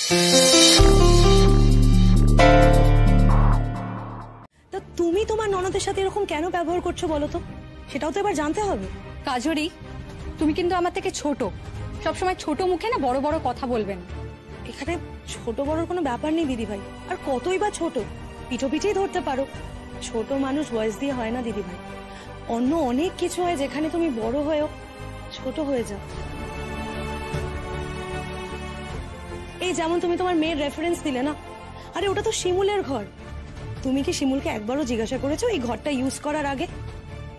তা তুমি তোমার ননদের সাথে এরকম কেন ব্যবহার করছো বলো তো? সেটাও তো এবার জানতে হবে। কাজরি, তুমি কিন্তু আমার থেকে ছোট, সবসময় ছোট মুখে না বড় বড় কথা বলবেন। এখানে ছোট বড়র কোনো ব্যাপার নেই দিদি ভাই, আর কতই বা ছোট, পিঠো পিঠেই ধরতে পারো। ছোট মানুষ ভয়েস দিয়ে হয় না দিদি ভাই, অন্য অনেক কিছু হয় যেখানে তুমি বড় হয়েও ছোট হয়ে যাও। এই যেমন তুমি তোমার মেয়ের রেফারেন্স দিলে না, আরে ওটা তো শিমুলের ঘর। তুমি কি শিমুলকে একবারও জিজ্ঞাসা করেছো এই ঘরটা ইউজ করার আগে?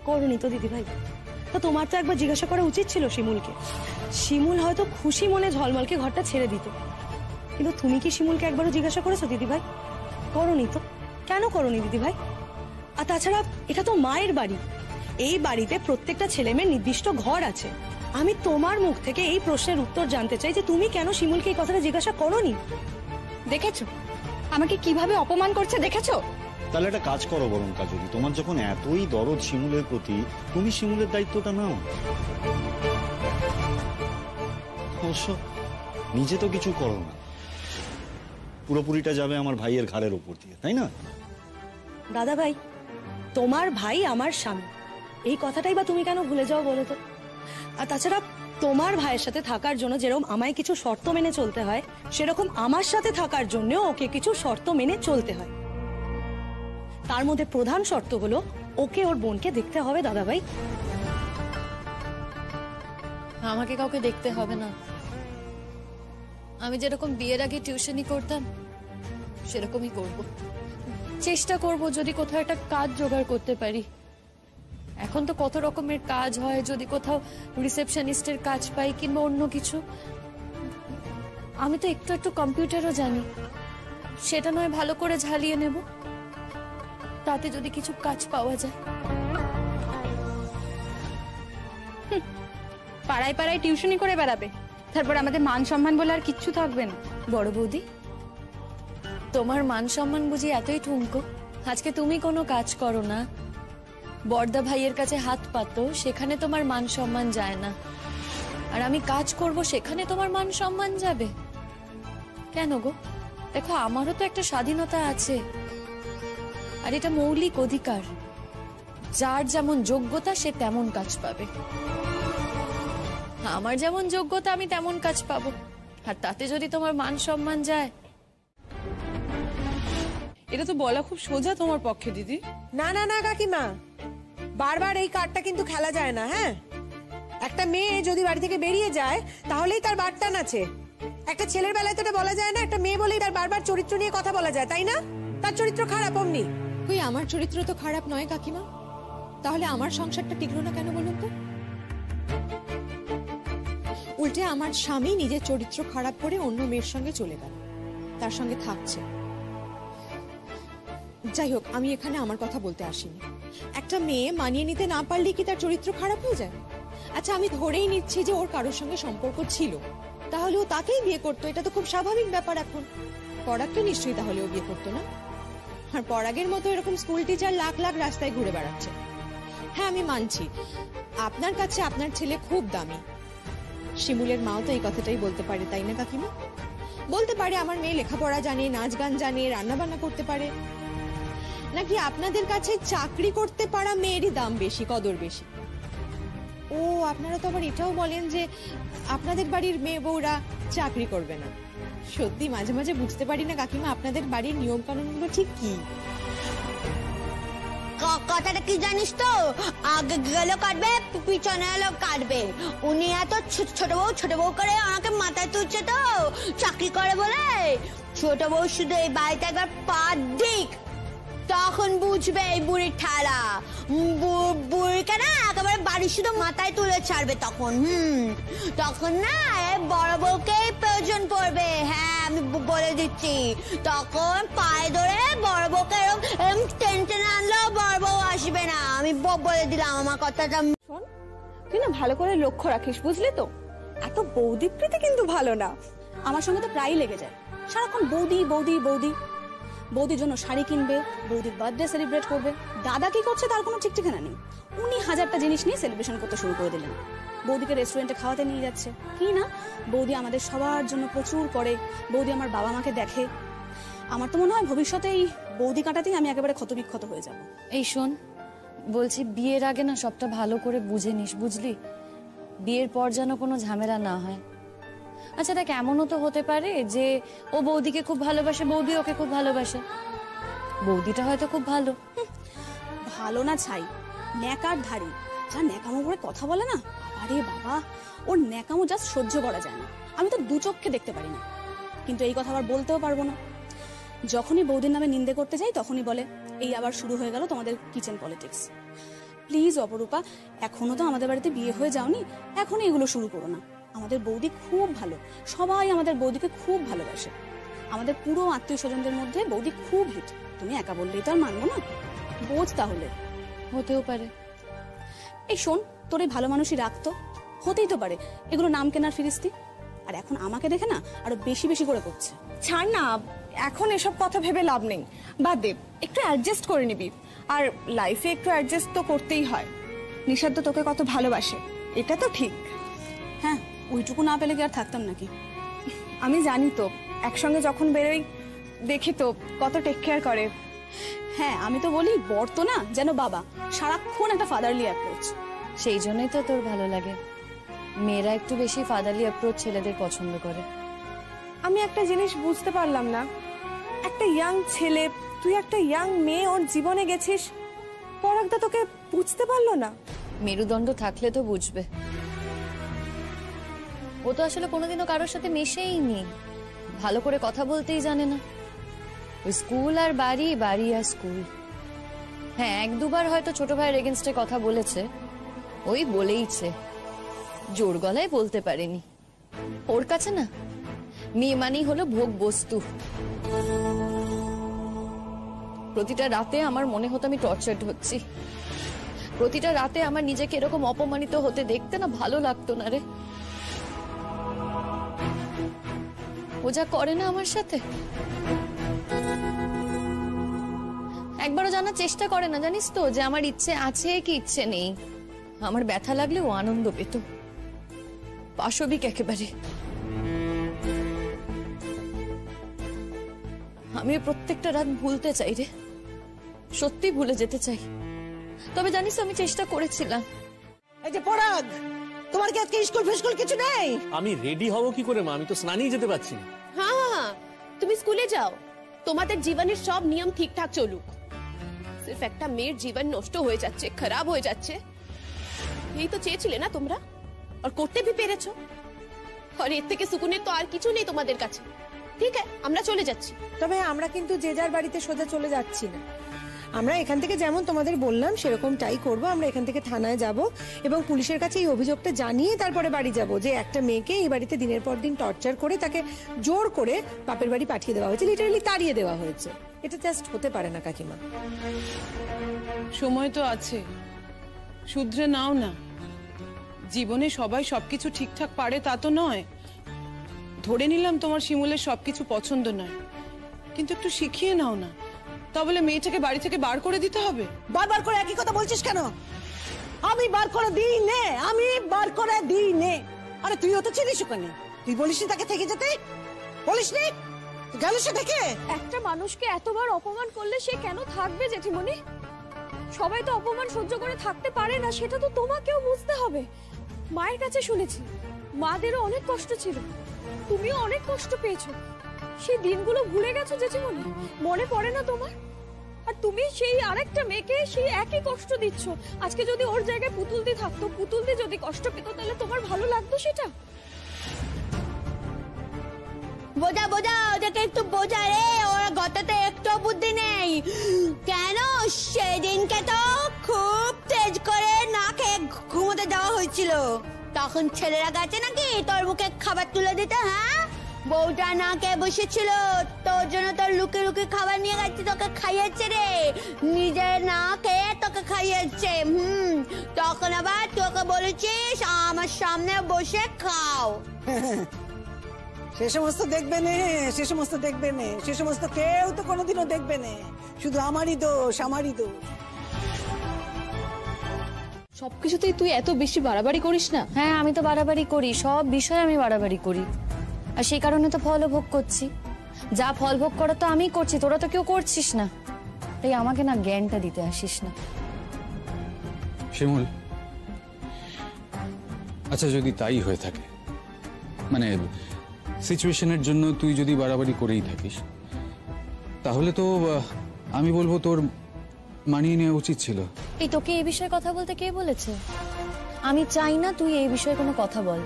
করনি তো দিদি ভাই। তা তোমার তো একবার জিজ্ঞাসা করা উচিত ছিল শিমুলকে। শিমুল হয়তো খুশি মনে ঝলমলকে ঘরটা ছেড়ে দিত, কিন্তু তুমি কি শিমুলকে একবারও জিজ্ঞাসা করেছো দিদি ভাই? করনি তো। কেন করনি দিদি ভাই? আর তাছাড়া এটা তো মায়ের বাড়ি, এই বাড়িতে প্রত্যেকটা ছেলে মেয়ের নির্দিষ্ট ঘর আছে। আমি তোমার মুখ থেকে এই প্রশ্নের উত্তর জানতে চাই যে তুমি কেন শিমুলকে এই কথাটা জিজ্ঞাসা করনি? দেখেছো আমাকে কিভাবে অপমান করছে, দেখেছো? তাহলে একটা কাজ করো বরং কাজরি, তোমার যখন এতই দরদ শিমুলের প্রতি, তুমি শিমুলের দায়িত্বটা নাও। অবশ্য নিজে তো কিছু করো না, পুরোপুরিটা যাবে আমার ভাইয়ের ঘাড়ের উপর দিয়ে, তাই না? দাদা ভাই, তোমার ভাই আমার স্বামী, এই কথাটাই বা তুমি কেন ভুলে যাও বলো তো? আর তাছাড়া তোমার ভাইয়ের সাথে থাকার জন্য যেরকম আমায় কিছু শর্ত মেনে চলতে হয়, সেরকম আমার সাথে থাকার জন্য ওকে কিছু শর্ত মেনে চলতে হয়। তার মধ্যে প্রধান শর্ত হলো ওকে ওর বোনকে দেখতে হবে দাদা ভাই। আমাকে কাউকে দেখতে হবে না, আমি যেরকম বিয়ের আগে টিউশনি করতাম সেরকমই করব। চেষ্টা করব যদি কোথাও একটা কাজ জোগাড় করতে পারি। এখন তো কত রকমের কাজ হয়, যদি কোথাও রিসেপশনিস্টের কাজ পাই কিংবা অন্য কিছু। আমি তো একটু একটু কম্পিউটারও জানি, সেটা নয় ভালো করে ঝালিয়ে নেব, তাতে যদি কিছু কাজ পাওয়া যায়। পাড়ায় পাড়ায় টিউশনি করে বেড়াবে, তারপর আমাদের মান সম্মান বলে আর কিচ্ছু থাকবে না। বড় বৌদি, তোমার মান সম্মান বুঝি এতই ঠুনকো? আজকে তুমি কোনো কাজ করো না, বড়দা ভাইয়ের কাছে হাত পাতো, সেখানে তোমার মান সম্মান যায় না, আর আমি কাজ করব সেখানে তোমার মান সম্মান যাবে কেন গো? দেখো, আমারও তো একটা স্বাধীনতা আছে, আর এটা মৌলিক অধিকার। যার যেমন যোগ্যতা সে তেমন কাজ পাবে। আমার যেমন যোগ্যতা আমি তেমন কাজ পাবো, আর তাতে যদি তোমার মান সম্মান যায়। এটা তো বলা খুব সোজা তোমার পক্ষে দিদি। না না না কাকিমা, বারবার এই কার্ডটা কিন্তু খেলা যায় না। হ্যাঁ, একটা মেয়ে যদি বাড়ি থেকে বেরিয়ে যায় তাহলেই তার বারটান আছে। একটা ছেলের বেলায় তো এটা বলা যায় না, একটা মেয়ে বলেই তার বারবার চরিত্র নিয়ে কথা বলা যায়, তাই না? তার চরিত্র খারাপ অমনি। কই, আমার চরিত্র তো খারাপ নয় কাকিমা, তাহলে আমার সংসারটা টিকলো না কেন বলুন তো? উল্টে আমার স্বামী নিজের চরিত্র খারাপ করে অন্য মেয়ের সঙ্গে চলে গেল, তার সঙ্গে থাকছে। যাই হোক, আমি এখানে আমার কথা বলতে আসিনি। একটা মেয়ে মানিয়ে নিতে না পারলে কি তার চরিত্র খারাপ হয়ে যায়? আচ্ছা, আমি ধরেই নিচ্ছি যে ওর কারোর সঙ্গে সম্পর্ক ছিল, তাহলে ও তাকেই বিয়ে করতো, এটা তো খুব স্বাভাবিক ব্যাপার। এখন পরাগকে নিশ্চয়ই তাহলে ও বিয়ে করতো না। আর পরাগের মতো এরকম স্কুল টিচার লাখ লাখ রাস্তায় ঘুরে বেড়াচ্ছে। হ্যাঁ, আমি মানছি আপনার কাছে আপনার ছেলে খুব দামি। শিমুলের মাও তো এই কথাটাই বলতে পারে, তাই না কাকিমা? বলতে পারে আমার মেয়ে লেখাপড়া জানে, নাচ গান জানে, রান্না বান্না করতে পারে। নাকি আপনাদের কাছে চাকরি করতে পারা মেয়েরই দাম বেশি, কদর বেশি? ও, আপনারা তো আবার এটাও বলেন যে আপনাদের বাড়ির মেয়ে বউরা চাকরি করবে না। সত্যি মাঝে মাঝে বুঝতে পারি না কাকিমা, আপনাদের বাড়ির নিয়ম কানুনগুলো ঠিক কি? কথাটা কি জানিস তো, আগে গেল কাটবে, পিছনে এলো কাটবে। উনি এত ছোট বউ করে আমাকে মাথায় তুলছে তো চাকরি করে বলে। ছোট বউ শুধু এই বাড়িতে একবার পা দিক, তখন বুঝবে এই বুড়ির ঠালা। বুড়িকে না একেবারে বাড়ি শুধু মাথায় তুলে ছাড়বে তখন। তখন না বড় বউকে প্রয়োজন পড়বে। হ্যাঁ, আমি বলে দিচ্ছি, তখন পায়ে ধরে বড় বউকে এরকম টেনে আনলেও বড় বউ আসবে না। আমি বলে দিলাম আমার কথাটা। শোন, তুই না ভালো করে লক্ষ্য রাখিস, বুঝলি তো? এত বৌদিপ্রীতি কিন্তু ভালো না। আমার সঙ্গে তো প্রায়ই লেগে যায়, সারাক্ষণ বৌদি বৌদি বৌদি। বৌদির জন্য শাড়ি কিনবে, বৌদির বার্থডে সেলিব্রেট করবে। দাদা কি করছে তার কোনো ঠিক ঠিকানা নেই। উনি 1000টা জিনিস নিয়ে সেলিব্রেশন করতে শুরু করে দিলেন। বৌদিকে রেস্টুরেন্টে খাওয়াতে নিয়ে যাচ্ছে। কি না, বৌদি আমাদের সবার জন্য প্রচুর করে, বৌদি আমার বাবা মাকে দেখে। আমার তো মনে হয় ভবিষ্যতে এই বৌদি কাটাতেই আমি একেবারে ক্ষতবিক্ষত হয়ে যাব। এই শোন, বলছি বিয়ের আগে না সবটা ভালো করে বুঝে নিস, বুঝলি? বিয়ের পর যেন কোনো ঝামেলা না হয়। আচ্ছা দেখ, এমনও তো হতে পারে যে ও বৌদিকে খুব ভালোবাসে, বৌদি ওকে খুব ভালোবাসে। বৌদিটা হয়তো খুব ভালো। ভালো না ছাই, ন্যাকার ধারী, যা ন্যাকামো করে কথা বলে না, আরে বাবা, ওর ন্যাকামো জাস্ট সহ্য করা যায় না। আমি তো দু চোখে দেখতে পারি না, কিন্তু এই কথা আবার বলতেও পারবো না। যখনই বৌদির নামে নিন্দে করতে যাই তখনই বলে এই আবার শুরু হয়ে গেল তোমাদের কিচেন পলিটিক্স। প্লিজ অপরূপা, এখনো তো আমাদের বাড়িতে বিয়ে হয়ে যাওনি, এখনই এগুলো শুরু করো না। আমাদের বৌদি খুব ভালো, সবাই আমাদের বৌদিকে খুব ভালোবাসে। আমাদের পুরো আত্মীয় স্বজনদের মধ্যে বৌদি খুব হিট। তুমি একা বললেই তো আর মানবো না, বোঝ তাহলে। হতেও পারে। এই শোন, তোর এই ভালো মানুষই রাখতো, হতেই তো পারে এগুলো নাম কেনার ফিরিস্তি। আর এখন আমাকে দেখে না আরো বেশি বেশি করে করছে। ছাড় না, এখন এসব কথা ভেবে লাভ নেই, বাদ দে, একটু অ্যাডজাস্ট করে নিবি। আর লাইফে একটু অ্যাডজাস্ট তো করতেই হয়। নিশাদ তো তোকে কত ভালোবাসে, এটা তো ঠিক। হ্যাঁ, ওইটুকু না পেলে কি আর থাকতাম নাকি? আমি জানি তো, একসঙ্গে যখন বেরোই দেখি তো কত টেক কেয়ার করে। হ্যাঁ, আমি তো বলি বর তো না যেন বাবা, সারাক্ষণ একটা ফাদারলি অ্যাপ্রোচ। সেই জন্যই তো তোর ভালো লাগে। মেয়েরা একটু বেশি ফাদারলি অ্যাপ্রোচ ছেলেদের পছন্দ করে। আমি একটা জিনিস বুঝতে পারলাম না, একটা ইয়াং ছেলে, তুই একটা ইয়াং মেয়ে ওর জীবনে গেছিস, পরাগদা তোকে বুঝতে পারলো না? মেরুদণ্ড থাকলে তো বুঝবে। ও তো আসলে কোনোদিনও কারোর সাথে মেশেই নি, ভালো করে কথা বলতেই জানে না। ওই স্কুল আর বাড়ি, বাড়ি আর স্কুল। হ্যাঁ, এক দুবার হয়তো ছোট ভাইয়ের এগেনস্টে কথা বলেছে, ওই বলেইছে, জোর গলায় বলতে পারেনি। ওর কাছে না মেয়ে মানেই হলো ভোগ বস্তু। প্রতিটা রাতে আমার মনে হতো আমি টর্চার্ড হচ্ছি। প্রতিটা রাতে আমার নিজেকে এরকম অপমানিত হতে দেখতে না ভালো লাগতো না রে। ও যা করে না আমার সাথে, একবারও জানার চেষ্টা করে না, জানিস তো, যে আমার ইচ্ছে আছে কি ইচ্ছে নেই। আমার ব্যথা লাগলে ও আনন্দ পেত, পাশবিক একেবারে। আমি প্রত্যেকটা রাত ভুলতে চাই রে, সত্যি ভুলে যেতে চাই। তবে জানিস আমি চেষ্টা করেছিলাম। এই যে পরাগ, তোমার কি আজকে স্কুল ফিস্কুল কিছু নেই? আমি রেডি হব কি করে মা? আমি তো স্নানেই যেতে পারছি না। হ্যাঁ, তুমি স্কুলে যাও, তোমাদের জীবনের সব নিয়ম ঠিকঠাক চলুক। সির্ফ একটা মেয়ের জীবন নষ্ট হয়ে যাচ্ছে, খারাপ হয়ে যাচ্ছে, এই তো চেয়েছিলে না তোমরা, আর করতে ভি পেরেছো। আর এর থেকে সুকুনের তো আর কিছু নেই তোমাদের কাছে। ঠিক আছে, আমরা চলে যাচ্ছি। তবে আমরা কিন্তু যে যার বাড়িতে সোজা চলে যাচ্ছি না। আমরা এখান থেকে যেমন তোমাদের বললাম সেরকমটাই করব। আমরা এখান থেকে থানায় যাব এবং পুলিশের কাছে এই অভিযোগটা জানিয়ে তারপরে বাড়ি যাব যে একটা মেয়েকে এই বাড়িতে দিনের পর দিন টর্চার করে তাকে জোর করে বাপের বাড়ি পাঠিয়ে দেওয়া হয়েছে, লিটারালি তাড়িয়ে দেওয়া হয়েছে। এটা জাস্ট হতে পারে না কাকিমা। সময় তো আছে, শুধরে নাও না। জীবনে সবাই সবকিছু ঠিকঠাক পারে তা তো নয়। ধরে নিলাম তোমার শিমুলের সবকিছু পছন্দ নয়, কিন্তু একটু শিখিয়ে নাও না। তা বলে মেয়েটাকে বাড়ি থেকে বার করে দিতে হবে? বারবার করে একই কথা বলছিস কেন? আমি বার করে দিই নে, আমি বার করে দিই নে। আরে তুইও তো চিনিস ওখানে, তুই বলিসনি তাকে থেকে যেতে? বলিসনি? গেল সে দেখে। একটা মানুষকে এতবার অপমান করলে সে কেন থাকবে জেঠিমণি? সবাই তো অপমান সহ্য করে থাকতে পারে না, সেটা তো তোমাকেও বুঝতে হবে। মায়ের কাছে শুনেছি মাদেরও অনেক কষ্ট ছিল, তুমিও অনেক কষ্ট পেয়েছো। সেই দিনগুলো ভুলে গেছো জেঠিমণি? মনে পড়ে না তোমার? আর তুমি সেই আরেকটা মেয়েকে সেই একই কষ্ট দিচ্ছ। আজকে যদি ওর জায়গায় পুতুলদি থাকতো, পুতুলদি যদি কষ্ট পেত, তাহলে তোমার ভালো লাগতো সেটা? বোঝা বোঝা, ওদেরকে একটু বোঝা রে, ওরা গততে একটু বুদ্ধি নেই। কেন সেদিনকে তো খুব তেজ করে না খেয়ে ঘুমোতে দেওয়া হয়েছিল, তখন ছেলেরা গেছে নাকি তোর মুখে খাবার তুলে দিতে? হ্যাঁ, বউটা না খেয়ে বসেছিল, তোর জন্য তোর লুকে লুকে খাবার নিয়ে গেছে, তোকে খাইয়েছে রে, নিজে না খেয়ে তোকে খাইয়েছে। তখন আবার তোকে বলেছিস আমার সামনে বসে খাও। সে সমস্ত দেখবে নে, সে সমস্ত দেখবে নে, সে সমস্ত কেউ তো কোনোদিনও দেখবে নে। শুধু আমারই দোষ, আমারই দোষ। সবকিছুতেই তুই এত বেশি বাড়াবাড়ি করিস না। হ্যাঁ, আমি তো বাড়াবাড়ি করি, সব বিষয়ে আমি বাড়াবাড়ি করি, আর সেই কারণে তো ফলও ভোগ করছি। যা ফল ভোগ করা তো আমিই করছি, তোরা তো কেউ করছিস না। তাই আমাকে না জ্ঞানটা দিতে আসিস না। শিমুল, আচ্ছা যদি তাই হয়ে থাকে, মানে সিচুয়েশনের জন্য তুই যদি বাড়াবাড়ি করেই থাকিস, তাহলে তো আমি বলবো তোর মানিয়ে নেওয়া উচিত ছিল। এই তোকে এই বিষয়ে কথা বলতে কে বলেছে? আমি চাই না তুই এই বিষয়ে কোনো কথা বল।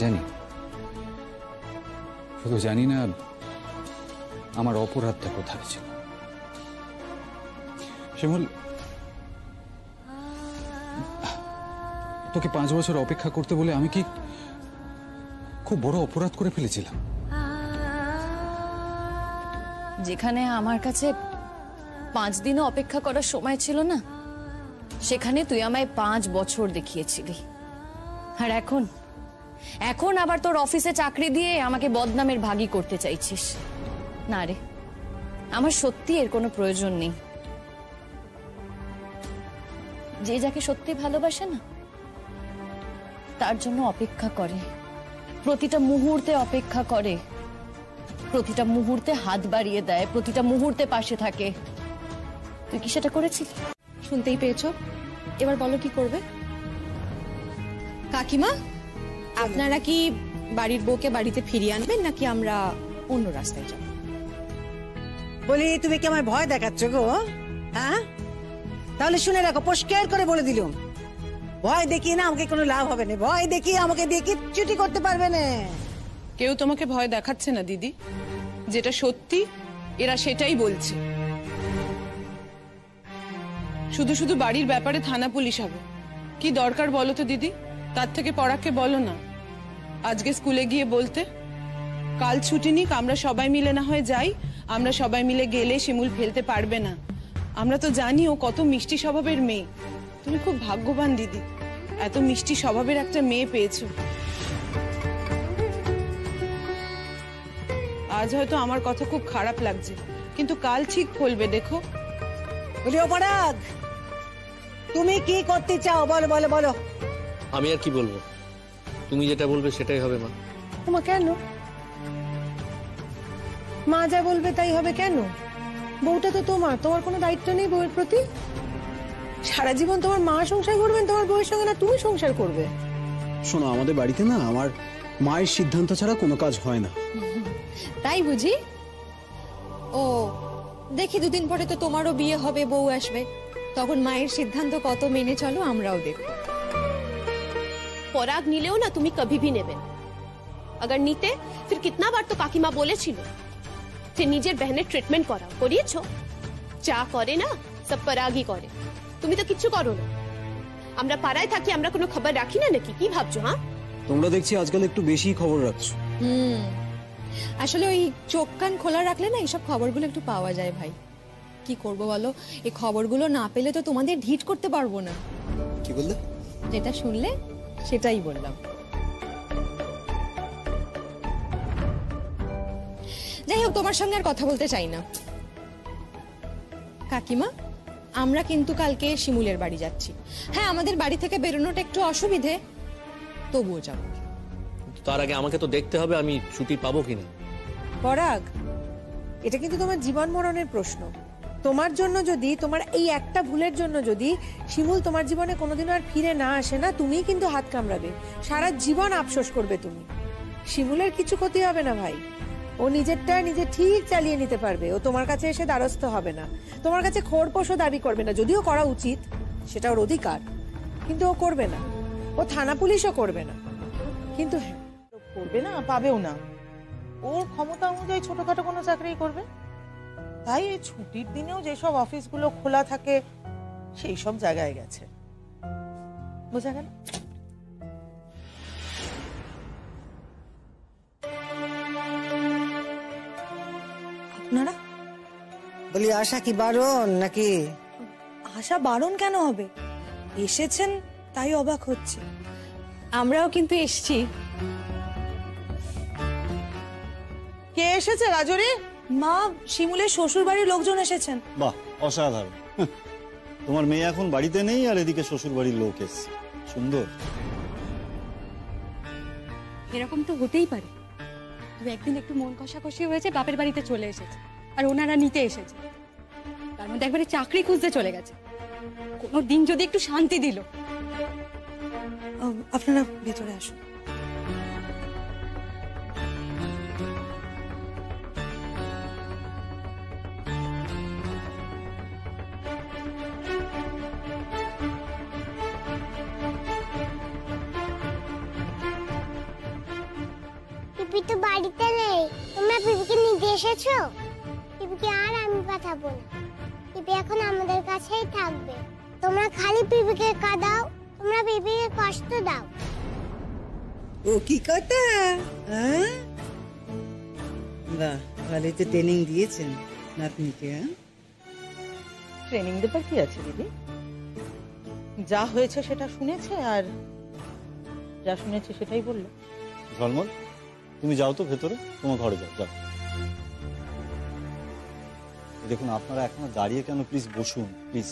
জানি, শুধু জানি না আমার অপরাধটা কোথায় ছিল। শিমুল, তোকে 5 বছর অপেক্ষা করতে বলে আমি কি খুব বড় অপরাধ করে ফেলেছিলাম? যেখানে আমার কাছে 5 দিনও অপেক্ষা করার সময় ছিল না, সেখানে তুই আমায় 5 বছর দেখিয়েছিলি। আর এখন আবার তোর অফিসে চাকরি দিয়ে আমাকে বদনামের ভাগী করতে চাইছিস। না রে, আমার সত্যি এর কোনো প্রয়োজন নেই। যে যাকে সত্যি ভালোবাসে না, তার জন্য অপেক্ষা করে, প্রতিটা মুহূর্তে অপেক্ষা করে, প্রতিটা মুহূর্তে হাত বাড়িয়ে দেয়, প্রতিটা মুহূর্তে পাশে থাকে। তুই কি সেটা করেছিস? শুনতেই পেয়েছো, এবার বলো কি করবে? কাকিমা, আপনারা কি বাড়ির বউকে বাড়িতে ফিরিয়ে আনবেন নাকি আমরা অন্য রাস্তায় যাব? বলি, তুমি কি আমায় ভয় দেখাচ্ছ গো? হ্যাঁ, তাহলে শুনে রাখো, পরিষ্কার করে বলে দিলুম, ভয় দেখিয়ে না আমাকে কোনো লাভ হবে না। ভয় দেখিয়ে আমাকে দিয়ে কিচ্ছুটি করতে পারবে না। কেউ তোমাকে ভয় দেখাচ্ছে না দিদি, যেটা সত্যি এরা সেটাই বলছে। শুধু শুধু বাড়ির ব্যাপারে থানা পুলিশ হবে কি দরকার বলো তো দিদি? তার থেকে পরাগকে বলো না আজকে স্কুলে গিয়ে বলতে, কাল ছুটি নিক, আমরা সবাই মিলে না হয় যাই। আমরা সবাই মিলে গেলে শিমুল ফেলতে পারবে না। আমরা তো জানি ও কত মিষ্টি স্বভাবের মেয়ে। তুমি খুব ভাগ্যবান দিদি, এত মিষ্টি স্বভাবের একটা মেয়ে পেয়েছো। আজ হয়তো আমার কথা খুব খারাপ লাগছে, কিন্তু কাল ঠিক ফলবে, দেখো। বলি, ও পরাগ, তুমি কি করতে চাও? বলো বলো বলো। আমি আর কি বলবো, তুমি যেটা বলবে সেটাই হবে মা। তোমা কেন? মা যা বলবে তাই হবে কেন? বউটা তো তোমার কোনো দায়িত্ব নেই বউয়ের প্রতি? সারা জীবন তোমার মা সংসার করবেন তোমার বউয়ের সঙ্গে, না তুমি সংসার করবে? শোনো, আমাদের বাড়িতে না আমার মায়ের সিদ্ধান্ত ছাড়া কোনো কাজ হয় না। তাই বুঝি? ও, দেখি 2 দিন পরে তো তোমারও বিয়ে হবে, বউ আসবে, তখন মায়ের সিদ্ধান্ত কত মেনে চলো আমরাও দেখব। পরাগ নিলেও না তুমি কभी भी নেবে। अगर নিতে फिर कितना बार तो কাকিমা বলেছিল যে নিজের বহনের ট্রিটমেন্ট করিয়েছো। যা করে না সব পরাগই করে, তুমি তো কিচ্ছু করো না। আমরা পাড়ায় থাকি, আমরা কোনো খবর রাখি না নাকি? কি ভাবছো? হ্যাঁ, তোমরা দেখছি আজকাল একটু বেশি খবর রাখছো। আসলে ওই চোখ কান খোলা রাখলে না এইসব খবরগুলো একটু পাওয়া যায় ভাই। কি করব বলো, এই খবরগুলো না পেলে তো তোমাদের ঢিট করতে পারবো না। কি বললে? যেটা শুনলে সেটাই বললাম। যাই হোক, তোমার সঙ্গে আর কথা বলতে চাই না। কাকিমা, আমরা কিন্তু কালকে শিমুলের বাড়ি যাচ্ছি। হ্যাঁ, আমাদের বাড়ি থেকে বেরোনোটা একটু অসুবিধে, তবুও যাব। তার আগে আমাকে তো দেখতে হবে আমি ছুটি পাবো কিনা। পরাগ, এটা কিন্তু তোমার জীবন মরণের প্রশ্ন। তোমার জন্য যদি, তোমার এই একটা ভুলের জন্য যদি শিমুল তোমার জীবনে কোনোদিনও আর ফিরে না আসে না, তুমিই কিন্তু হাত কামড়াবে, সারা জীবন আফসোস করবে তুমি। শিমুলের কিছু ক্ষতি হবে না ভাই, ও নিজেরটা নিজে ঠিক চালিয়ে নিতে পারবে। ও তোমার কাছে এসে দ্বারস্থ হবে না, তোমার কাছে খোরপোশও দাবি করবে না, যদিও করা উচিত, সেটা ওর অধিকার, কিন্তু ও করবে না। ও থানা পুলিশও করবে না, কিন্তু করবে না, পাবেও না। ওর ক্ষমতা অনুযায়ী ছোটখাটো কোনো চাকরি করবে। তাই এই ছুটির দিনেও যেসব অফিসগুলো খোলা থাকে সেই সব জায়গায় গেছে। বোঝা গেল? আপনারা বলি, আশা কি বারণ নাকি? আশা বারণ কেন হবে? এসেছেন তাই অবাক হচ্ছে। আমরাও কিন্তু এসছি। কে এসেছে রাজরি? মা, শিমুলের শ্বশুর বাড়ির লোকজন এসেছেন। বাহ, অসাধারণ। তোমার মেয়ে এখন বাড়িতে নেই আর এদিকে শ্বশুর বাড়ির লোক এসছে। সুন্দর। এরকম তো হতেই পারে। তুই একদিন একটু মন কষাকষি হয়েছে, বাপের বাড়িতে চলে এসেছে, আর ওনারা নিতে এসেছে। তার মধ্যে একবারে চাকরি খুঁজতে চলে গেছে। কোনো দিন যদি একটু শান্তি দিল। আপনারা ভেতরে আসুন। পিপি তো বাড়িতে নেই, তোমরা পিপিকে নিতে এসেছো? পিপিকে আর আমি পাঠাবো না, পিপি এখন আমাদের কাছেই থাকবে। তোমরা খালি পিপিকে কাঁদাও, তোমরা পিপিকে কষ্ট দাও। ও কি কথা? বাহ, ভালোই তো ট্রেনিং দিয়েছেন নাতনিকে। ট্রেনিং দেবার কি আছে দিদি? যা হয়েছে সেটা শুনেছে, আর যা শুনেছে সেটাই বললো। ঝলমল, তুমি যাও তো ভেতরে, তোমার ঘরে যাও। যাও। দেখুন, আপনারা এখনো দাঁড়িয়ে কেন? প্লিজ বসুন, প্লিজ।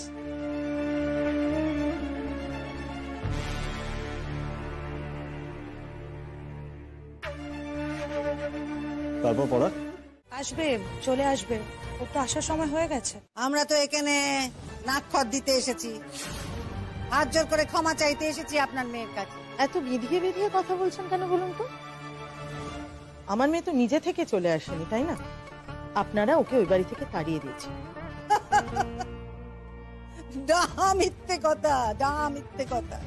তারপর পড়া আসবে, চলে আসবে। ওর তো আসার সময় হয়ে গেছে। আমরা তো এখানে নাক খত দিতে এসেছি, হাত জোর করে ক্ষমা চাইতে এসেছি আপনার মেয়ের কাছে। এত বিধিয়ে বিধিয়ে কথা বলছেন কেন বলুন তো? আমার মেয়ে তো নিজে থেকে চলে আসেনি, তাই না? আপনারা ওকে ওই বাড়ি থেকে তাড়িয়ে দিয়েছেন। মিথ্যে কথা, মিথ্যে কথা।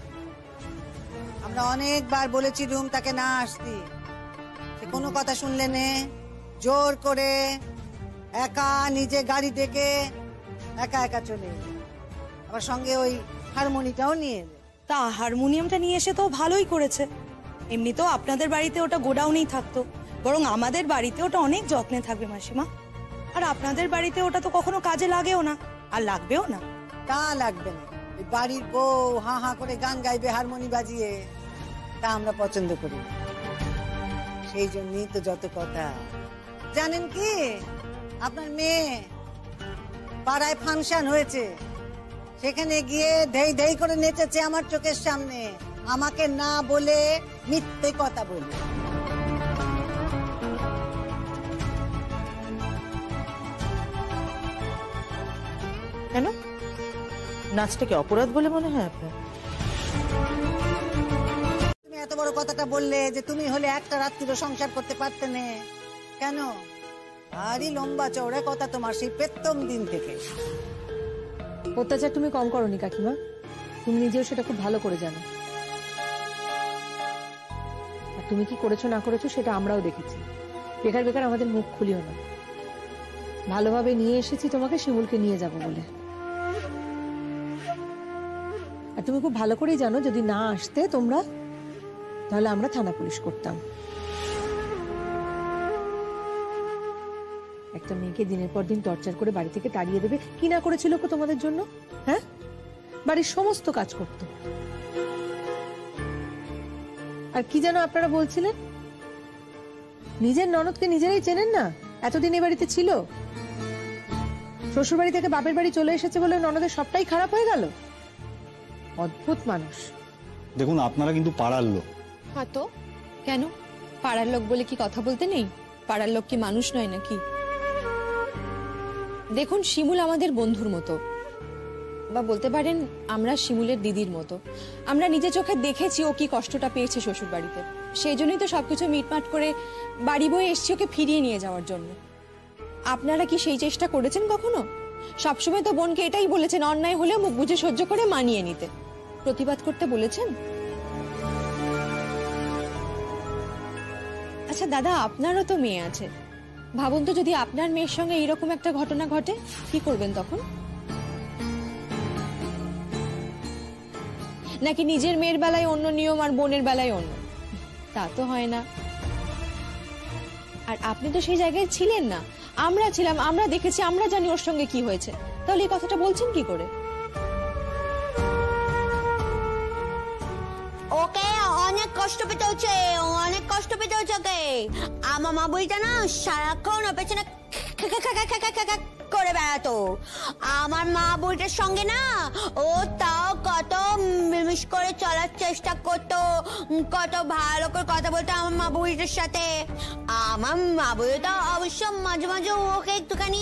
আমরা অনেকবার বলেছি রুম তাকে না আসতে, সে কোনো কথা শুনলে নে, জোর করে একা নিজে গাড়ি ডেকে একা একা চলে এলো। আবার সঙ্গে ওই হারমোনিটাও নিয়ে এলো। তা হারমোনিয়ামটা নিয়ে এসে তো ভালোই করেছে। এমনিতেও আপনাদের বাড়িতে ওটা গোডাউনেই থাকতো, বরং আমাদের বাড়িতে ওটা অনেক যত্নে থাকবে মাসিমা। আর আপনাদের বাড়িতে ওটা তো কখনো কাজে লাগেও না, আর লাগবেও না। তা লাগবে না, বাড়ির বউ হা হা করে গান গাইবে হারমোনি বাজিয়ে, তা আমরা পছন্দ করি। সেই জন্যই তো যত কথা। জানেন কি, আপনার মেয়ে পাড়ায় ফাংশন হয়েছে, সেখানে গিয়ে ধেই ধেই করে নেচেছে আমার চোখের সামনে, আমাকে না বলে মিথ্যে কথা বলে। কেন? নাচটাকে অপরাধ বলে মনে হয় আপনার? তুমি এত বড় কথাটা বললে যে তুমি হলে একটা রাত্রিও সংসার করতে পারতে না কেন? আরই লম্বা চওড়া কথা তোমার, সেই প্রথম দিন থেকে। অত্যাচার তুমি কম করোনি কাকিমা, তুমি নিজেও সেটা খুব ভালো করে জানো। আর তুমি কি করেছো না করেছো সেটা আমরাও দেখেছি। বেকার বেকার আমাদের মুখ খুলিও না। ভালোভাবে নিয়ে এসেছি তোমাকে শিমুলকে নিয়ে যাব বলে। আর তুমি খুব ভালো করেই জানো যদি না আসতে তোমরা, তাহলে আমরা থানা পুলিশ করতাম। একটা মেয়েকে দিনের পর দিন টর্চার করে বাড়ি থেকে তাড়িয়ে দেবে, কি না করেছিল তোমাদের জন্য? হ্যাঁ, বাড়ির সমস্ত কাজ করত। আর কি যেন আপনারা বলছিলেন, নিজের ননদকে নিজেরাই চেনেন না? এতদিন এই বাড়িতে ছিল, শ্বশুর বাড়ি থেকে বাপের বাড়ি চলে এসেছে বলে ননদের সবটাই খারাপ হয়ে গেল। অদ্ভুত মানুষ। দেখুন, আপনারা কিন্তু পাড়ার লোক। হ্যাঁ তো কেন? পাড়ার লোক বলে কি কথা বলতে নেই? পাড়ার লোক কি মানুষ নয় নাকি? দেখুন, শিমুল আমাদের বন্ধুর মতো, বা বলতে পারেন আমরা শিমুলের দিদির মতো। আমরা নিজে চোখে দেখেছি ও কি কষ্টটা পেয়েছে শ্বশুর বাড়িতে, সেই জন্যই তো সবকিছু মিটমাট করে বাড়ি বয়ে এসছি ওকে ফিরিয়ে নিয়ে যাওয়ার জন্য। আপনারা কি সেই চেষ্টা করেছেন কখনো? সবসময় তো বোনকে এটাই বলেছেন, অন্যায় হলেও মুখ বুঝে সহ্য করে মানিয়ে নিতে, প্রতিবাদ করতে বলেছেন। আচ্ছা দাদা, আপনারও তো মেয়ে আছে, ভাবুন তো যদি আপনার মেয়ের সঙ্গে এরকম একটা ঘটনা ঘটে, কি করবেন তখন? নাকি নিজের মেয়ের বেলায় অন্য নিয়ম আর বোনের বেলায় অন্য? তা তো হয় না। আর আপনি তো সেই জায়গায় ছিলেন না, আমরা ছিলাম, আমরা দেখেছি, আমরা জানি ওর সঙ্গে কি হয়েছে, তাহলে এই কথাটা বলছেন কি করে? ওকে অনেক কষ্ট পেতে হচ্ছে, অনেক কষ্ট পেতে হচ্ছে ওকে। আমার মা বলছে না, সারাক্ষণ ওর পেছনে করে বেড়াতো। আমার মা বুড়িটার সঙ্গে না ও তাও কত মিলমিশ করে চলার চেষ্টা করতো, কত ভালো করে কথা বলতো আমার মা বুড়িটার সাথে। আমার মা বুড়িটা অবশ্য মাঝে মাঝে ওকে একটুখানি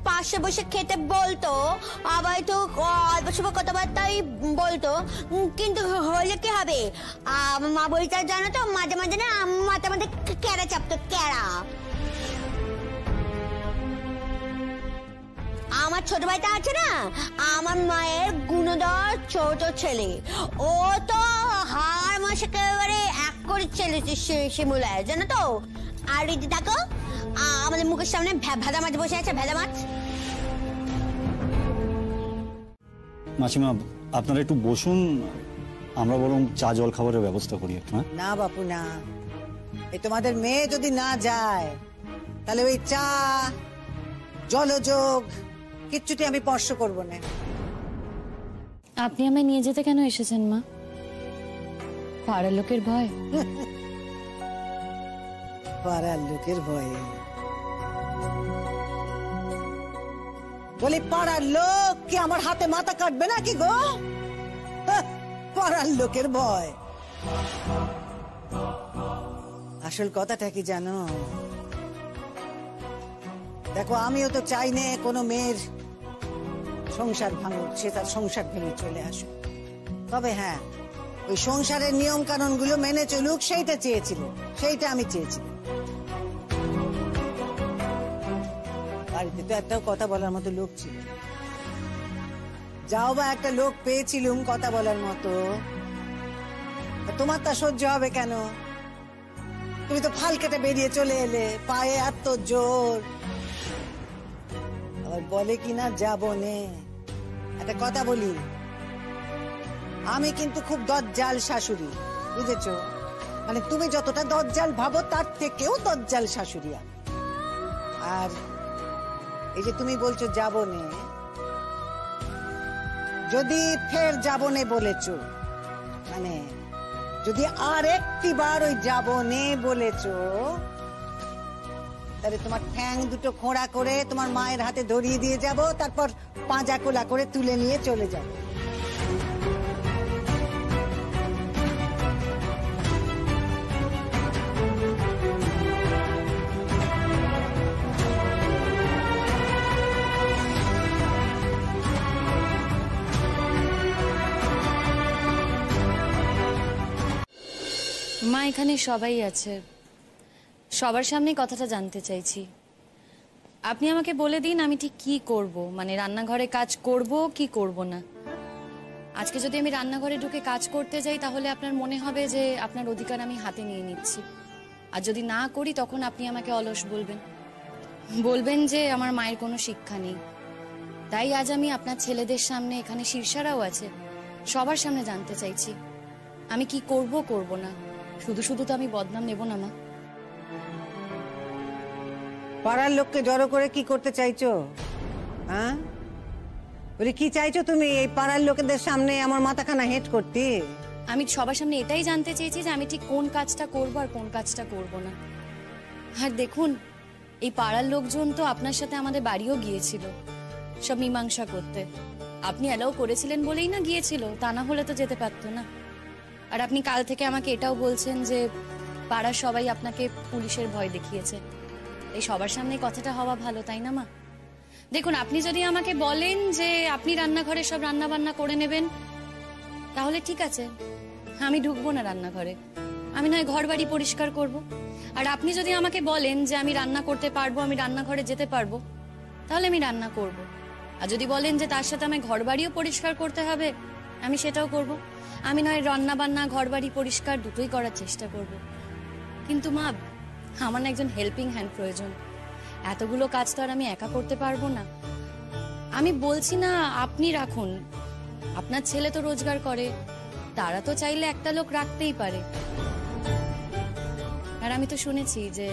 পাশে বসে খেতে বলতো, আবার একটু অল্প স্বল্প কথাবার্তাই বলতো, কিন্তু হলে কি হবে আমার মা বুড়িটা জানো তো মাঝে মাঝে না মাথা মাঝে ক্যারা চাপতো, ক্যারা। আমার ছোট ভাইটা আছে না আমার মায়ের গুণধর ছোট ছেলে, ও তো হাড় মাস একেবারে এক করে ছেলেছে শিমুলায়, জানো তো। আর এই যে দেখো আমাদের মুখের সামনে ভেদা মাছ বসে আছে, ভেদা মাছ। মাসিমা আপনারা একটু বসুন, আমরা বরং চা জল খাবারের ব্যবস্থা করি। না বাপু না, এই তোমাদের মেয়ে যদি না যায় তাহলে ওই চা জলযোগ কিচ্ছুটি আমি স্পর্শ করবো না। আপনি আমায় নিয়ে যেতে কেন এসেছেন মা? পাড়ার লোকের ভয়? পাড়ার লোকের ভয়ে বলি, পাড়ার লোক কি আমার হাতে মাথা কাটবে নাকি গো? পাড়ার লোকের ভয়। আসল কথাটা কি জানো? দেখো আমিও তো চাই না কোনো মেয়ের সংসার ভাঙুক, সে তার সংসার ভেঙে চলে আসুক। তবে হ্যাঁ, ওই সংসারের নিয়ম কানুন গুলো মেনে চলুক, সেইটা চেয়েছিল, সেইটা আমি চেয়েছিলাম। বাড়িতে তো একটাও কথা বলার মতো লোক ছিল, যাও বা একটা লোক পেয়েছিলুম কথা বলার মতো। তোমার তা সহ্য হবে কেন? তুমি তো ফাল কেটে বেরিয়ে চলে এলে, পায়ে এত জোর। আবার বলে কিনা যাবো নে। একটা কথা বলি, আমি কিন্তু খুব দজ্জাল শাশুড়ি, বুঝেছো? মানে তুমি যতটা দজ্জাল ভাবো তার থেকেও দজ্জাল শাশুড়ি। আর এই যে তুমি বলছো যাবো নে, যদি ফের যাবো নে বলেছো, মানে যদি আর একটি বার ওই যাবো নে বলেছো, তাহলে তোমার ঠ্যাং দুটো খোঁড়া করে তোমার মায়ের হাতে ধরিয়ে দিয়ে যাব, তারপর পাঁজা কোলা করে তুলে নিয়ে চলে যাব। মা এখানে সবাই আছে, সবার সামনে কথাটা জানতে চাইছি। আপনি আমাকে বলে দিন আমি ঠিক কি করব, মানে রান্নাঘরে কাজ করব কি করব না। আজকে যদি আমি রান্নাঘরে ঢুকে কাজ করতে যাই তাহলে আপনার মনে হবে যে আপনার অধিকার আমি হাতে নিয়ে নিচ্ছি, আর যদি না করি তখন আপনি আমাকে অলস বলবেন, বলবেন যে আমার মায়ের কোনো শিক্ষা নেই। তাই আজ আমি আপনার ছেলেদের সামনে, এখানে শীর্ষারাও আছে, সবার সামনে জানতে চাইছি আমি কি করব করব না। শুধু শুধু তো আমি বদনাম নেব না মা। পাড়ার লোককে জড়ো করে কি করতে চাইছো? হ্যাঁ বলি, কি চাইছো তুমি? এই পাড়ার লোকেদের সামনে আমার মাথাখানা হেট করতে? আমি সবার সামনে এটাই জানতে চেয়েছি যে আমি ঠিক কোন কাজটা করব আর কোন কাজটা করব না। আর দেখুন, এই পাড়ার লোকজন তো আপনার সাথে আমাদের বাড়িও গিয়েছিল সব মীমাংসা করতে। আপনি অ্যালাউ করেছিলেন বলেই না গিয়েছিল, তা না হলে তো যেতে পারতো না। আর আপনি কাল থেকে আমাকে এটাও বলছেন যে পাড়ার সবাই আপনাকে পুলিশের ভয় দেখিয়েছে। এই সবার সামনে কথাটা হওয়া ভালো, তাই না মা? দেখুন, আপনি যদি আমাকে বলেন যে আপনি রান্নাঘরে সব রান্না বান্না করে নেবেন তাহলে ঠিক আছে, আমি ঢুকবো না রান্নাঘরে, আমি নয় ঘর বাড়ি পরিষ্কার করব। আর আপনি যদি আমাকে বলেন যে আমি রান্না করতে পারবো, আমি রান্নাঘরে যেতে পারবো, তাহলে আমি রান্না করব। আর যদি বলেন যে তার সাথে আমি ঘর বাড়িও পরিষ্কার করতে হবে, আমি সেটাও করব। আমি নয় রান্না বান্না ঘর বাড়ি পরিষ্কার দুটোই করার চেষ্টা করব। কিন্তু মা, আমার না একজন হেল্পিং হ্যান্ড প্রয়োজন। এতগুলো কাজ তো আর আমি একা করতে পারবো না। আমি বলছি না আপনি রাখুন, আপনার ছেলে তো রোজগার করে, তারা তো চাইলে একটা লোক রাখতেই পারে। আর আমি তো শুনেছি যে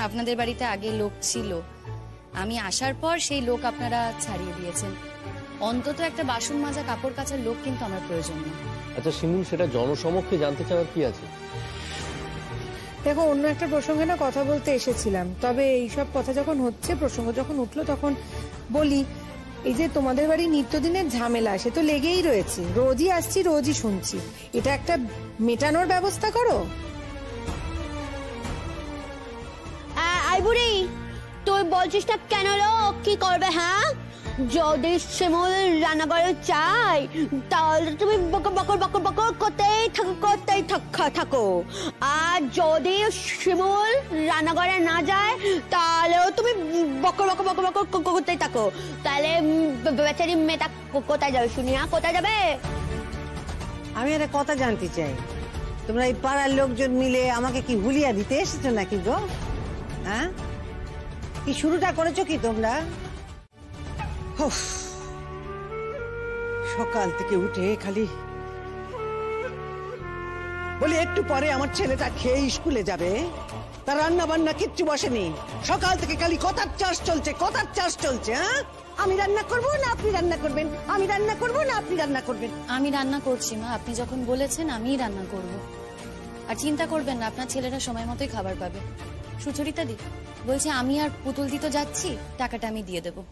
আপনাদের বাড়িতে আগে লোক ছিল, আমি আসার পর সেই লোক আপনারা ছাড়িয়ে দিয়েছেন। অন্তত একটা বাসন মাজা কাপড় কাচার লোক কিন্তু আমার প্রয়োজন নেই। আচ্ছা শিমুল, সেটা জনসমক্ষে জানতে চাওয়ার কি আছে? দেখো, অন্য একটা প্রসঙ্গে না কথা বলতে এসেছিলাম, তবে এইসব কথা যখন হচ্ছে, প্রসঙ্গ যখন উঠলো, তখন বলি, এই যে তোমাদের বাড়ি নিত্যদিনের ঝামেলা, সে তো লেগেই রয়েছে, রোজই আসছি রোজই শুনছি, এটা একটা মেটানোর ব্যবস্থা করো। আই বুড়ি, তুই বলছিস না কেন? লোক কি করবে? হ্যাঁ, যদি শিমুল রান্নাঘরে চাই তাহলে তুমি বকর বকর বকর বকর করতেই থাকো, আর যদি শিমুল রান্নাঘরে না যায় তাহলেও তুমি বকর বকর বকর বকর করতেই থাকো। তাহলে বেচারি মেয়েটা কোথায় যাবে শুনি? কোথায় যাবে? আমি একটা কথা জানতে চাই, তোমরা এই পাড়ার লোকজন মিলে আমাকে কি হুলিয়া দিতে এসেছো নাকি গো? হ্যাঁ, কি শুরুটা করেছো কি তোমরা? সকাল থেকে উঠে খালি বলি একটু পরে আমার ছেলেটা খেয়ে স্কুলে যাবে, তার রান্না বান্না কিচ্ছু বসেনি, সকাল থেকে খালি কথার চাষ চলছে। হ্যাঁ, আমি রান্না করবো না আপনি রান্না করবেন, আমি রান্না করবো না আপনি রান্না করবেন। আমি রান্না করছি মা, আপনি যখন বলেছেন আমিই রান্না করব। আর চিন্তা করবেন না, আপনার ছেলেরা সময় মতোই খাবার পাবে। সুচরিতা দি বলছে আমি আর পুতুল দি তো যাচ্ছি, টাকাটা আমি দিয়ে দেবো।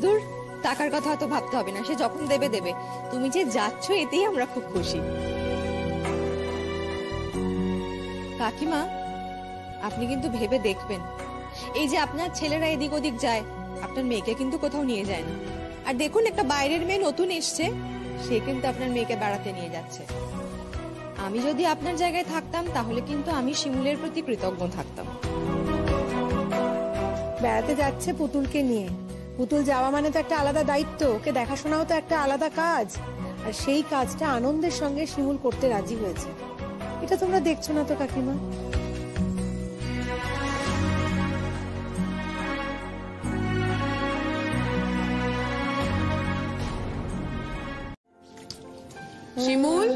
দূর, টাকার কথা তো ভাবতে হবে না, সে যখন দেবে দেবে। তুমি যে যাচ্ছ এতেই আমরা খুব খুশি। কাকিমা, আপনি কিন্তু ভেবে দেখবেন, এই যে আপনার ছেলেরা এদিক ওদিক যায়, আপনার মেয়েকে কিন্তু কোথাও নিয়ে যায় না। আর দেখুন, একটা বাইরের মেয়ে নতুন এসছে, সে কিন্তু আপনার মেয়েকে বেড়াতে নিয়ে যাচ্ছে। আমি যদি আপনার জায়গায় থাকতাম তাহলে কিন্তু আমি শিমুলের প্রতি কৃতজ্ঞ থাকতাম। বেড়াতে যাচ্ছে পুতুলকে নিয়ে, পুতুল যাওয়া মানে তো একটা আলাদা দায়িত্ব, ওকে দেখাশোনাও তো একটা আলাদা কাজ, আর সেই কাজটা আনন্দের সঙ্গে শিমুল করতে রাজি হয়েছে। এটা তোমরা দেখছো না তো কাকিমা? শিমুল,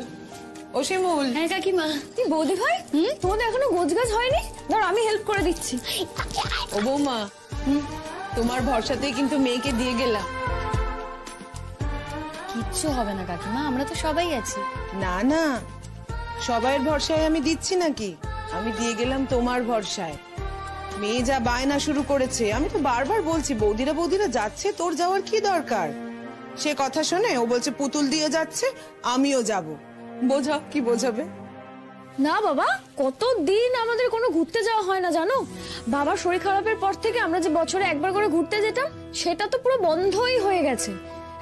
ও শিমুল। হ্যাঁ কাকিমা। তুই বৌদি ভাই, তোমাদের এখনো গোছগাছ হয়নি? ধর আমি হেল্প করে দিচ্ছি। ও বৌমা, তোমার ভরসাতেই কিন্তু মেয়েকে দিয়ে গেলাম। কিচ্ছু হবে না কাকিমা, আমরা তো সবাই আছি। না না, সবাইয়ের ভরসায় আমি দিচ্ছি নাকি, আমি দিয়ে গেলাম তোমার ভরসায়। মেয়ে যা বায়না শুরু করেছে, আমি তো বারবার বলছি বৌদিরা যাচ্ছে, তোর যাওয়ার কি দরকার? সে কথা শোনে ও বলছে পুতুল দিয়ে যাচ্ছে, আমিও যাব। বোঝাও, কি বোঝাবে? না বাবা, কতদিন আমাদের কোনো ঘুরতে যাওয়া হয় না জানো। বাবার শরীর খারাপের পর থেকে আমরা যে বছরে একবার করে ঘুরতে যেতাম, সেটা তো পুরো বন্ধই হয়ে গেছে।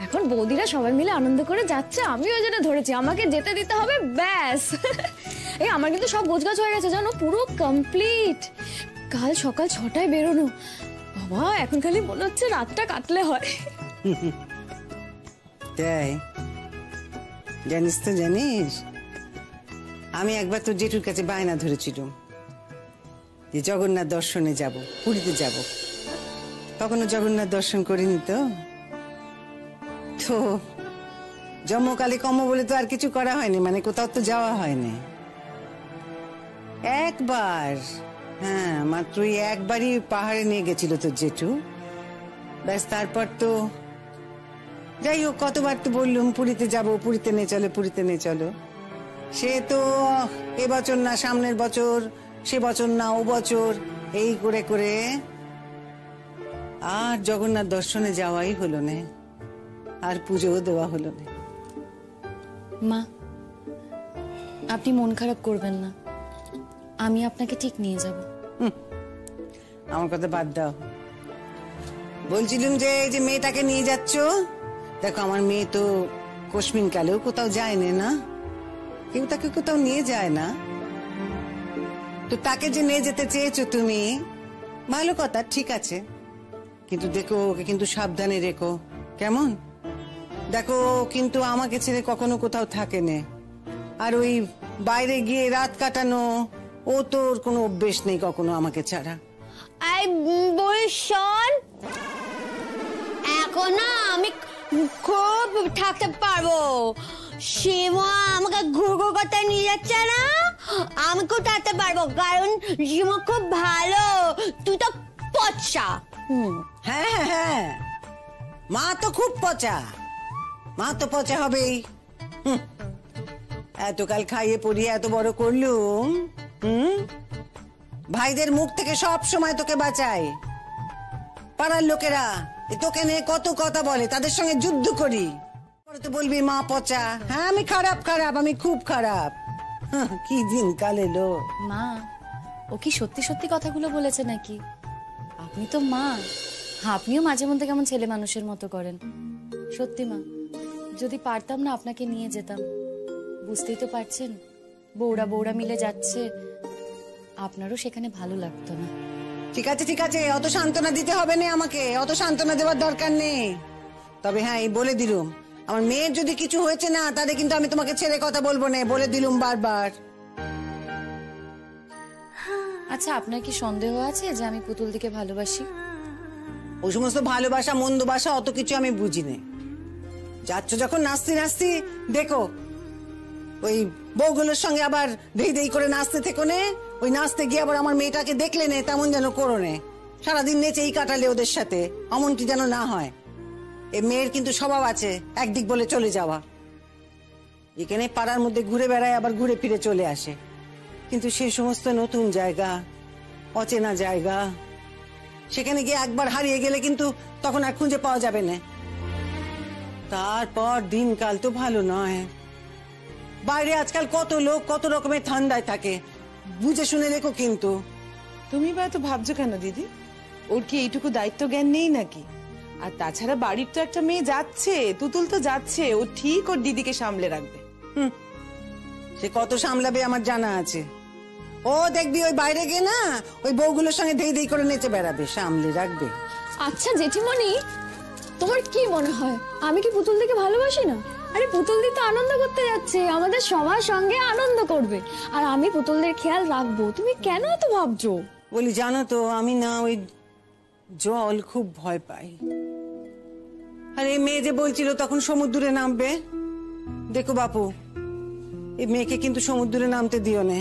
এখন বৌদিরা সবাই মিলে আনন্দ করে যাচ্ছে, আমিও যেটা ধরেছি আমাকে যেতে দিতে হবে, ব্যাস। এই আমার কিন্তু সব গোছগাছ হয়ে গেছে জানো, পুরো কমপ্লিট। কাল সকাল 6টায় বেরোনো। বাবা, এখন খালি মনে হচ্ছে রাতটা কাটলে হয়। তাই জানিস তো, জানিস আমি একবার তোর জেঠুর কাছে বায়না ধরেছিলাম যে জগন্নাথ দর্শনে যাব, পুরীতে যাব। কখনো জগন্নাথ দর্শন করিনি তো জন্মকালে কম বলে তো আর কিছু করা হয়নি, মানে কোথাও তো যাওয়া হয়নি। একবার, হ্যাঁ মাত্রই একবারই পাহাড়ে নিয়ে গেছিল তোর জেঠু, ব্যাস। তারপর তো যাই হোক, কতবার তো বললুম পুরীতে যাব, পুরীতে নিয়ে চলো, পুরীতে নিয়ে চলো। সে তো এবছর না সামনের বছর, সে বছর না ও বছর, এই করে করে আর জগন্নাথ দর্শনে যাওয়াই হলো না, আর পুজোও দেওয়া হলো না। মা, আপনি মন খারাপ করবেন না, আমি আপনাকে ঠিক নিয়ে যাব। আমার কথা বাদ দাও, বলছিলাম যে এই যে মেয়েটাকে নিয়ে যাচ্ছ, দেখো আমার মেয়ে তো কোশমিন কালেও কোথাও যায়নি না, কেউ তাকে কোথাও নিয়ে যায় না, তো তাকে যে নিয়ে যেতে চেয়েছো তুমি, ভালো কথা, ঠিক আছে, কিন্তু দেখো ওকে কিন্তু সাবধানে রেখো, কেমন? দেখো কিন্তু আমাকে ছেড়ে কখনো কোথাও থাকে না, আর ওই বাইরে গিয়ে রাত কাটানো ও তোর কোনো অভ্যেস নেই কখনো আমাকে ছাড়া। আই বল শোন, এখন না আমি খুব থাকতে পারবো। শিমা আমাকে ঘুরঘু করতে নিয়ে যাচ্ছে না, আমি খুব থাকতে পারবো, কারণ শিমা খুব ভালো, তুই তো পচা। হ্যাঁ হ্যাঁ হ্যাঁ, মা তো খুব পচা, মা তো পচা হবেই। এতকাল খাইয়ে পড়িয়ে এত বড় করলুম, ভাইদের মুখ থেকে সব সময় তোকে বাঁচাই। পাড়ার লোকেরা তোকে নিয়ে কত কথা বলে, তাদের সঙ্গে যুদ্ধ করি। পরে তো বলবি মা পচা। হ্যাঁ আমি খারাপ, আমি খুব খারাপ। কি দিন কাল এলো। মা, ও কি সত্যি সত্যি কথাগুলো বলেছে নাকি? আপনি তো মা, আপনিও মাঝে মধ্যে কেমন ছেলে মানুষের মতো করেন। সত্যি মা, যদি পারতাম না আপনাকে নিয়ে যেতাম। বুঝতেই তো পারছেন, বউরা বউরা মিলে যাচ্ছে, আপনারও সেখানে ভালো লাগতো না। ঠিক আছে, অত সান্ত্বনা দিতে হবে না আমাকে, অত সান্ত্বনা দেওয়ার দরকার নেই। তবে হ্যাঁ, এই বলে দিলুম, আমার মেয়ের যদি কিছু হয়েছে না, তাহলে কিন্তু আমি তোমাকে ছেড়ে কথা বলবো না, বলে দিলুম বারবার। আচ্ছা, আপনার কি সন্দেহ আছে যে আমি পুতুল দিকে ভালোবাসি? ওই সমস্ত ভালোবাসা মন্দবাসা অত কিছু আমি বুঝি না। যাচ্ছ যখন নাচতে নাচতে দেখো, ওই বউগুলোর সঙ্গে আবার ধেই ধেই করে নাচতে থেকো নে। ওই নাচতে গিয়ে আবার আমার মেয়েটাকে দেখলে নে, তেমন যেন করো নে। সারাদিন নেচেই কাটালে ওদের সাথে, অমনটি যেন না হয়। এই মেয়ের কিন্তু স্বভাব আছে একদিক বলে চলে যাওয়া। এখানে পাড়ার মধ্যে ঘুরে বেড়ায়, আবার ঘুরে ফিরে চলে আসে। কিন্তু সেই সমস্ত নতুন জায়গা, অচেনা জায়গা, সেখানে গিয়ে একবার হারিয়ে গেলে কিন্তু তখন আর খুঁজে পাওয়া যাবে না। তারপর দিনকাল তো ভালো নয়। বাইরে আজকাল কত লোক কত রকমের ঠান্ডায় থাকে, বুঝে শুনে রেখো কিন্তু। তুমি বা এত ভাবছো কেন দিদি? ওর কি এইটুকু দায়িত্ব জ্ঞান নেই নাকি? আর তাছাড়া বাড়ির তো একটা মেয়ে যাচ্ছে, তুতুল তো যাচ্ছে, ও ঠিক ওর দিদিকে সামলে রাখবে। সে কত সামলাবে আমার জানা আছে। ও দেখবি ওই বাইরে গিয়ে না ওই বউগুলোর সঙ্গে ধেই ধেই করে নেচে বেড়াবে, সামলে রাখবে। আচ্ছা জেঠিমণি, তোমার কি মনে হয় আমি কি পুতুল দিকে ভালোবাসি না? আরে পুতুল দি তো আনন্দ করতে যাচ্ছে, আমাদের সবার সঙ্গে আনন্দ করবে, আর আমি পুতুলদের খেয়াল রাখবো। তুমি কেন এত ভাবছো? বলি জানো তো, আমি না ওই জল খুব ভয় পাই। আর এই মেয়ে যে বলছিল তখন সমুদ্রে নামবে, দেখো বাপু, এই মেয়েকে কিন্তু সমুদ্রে নামতে দিও না,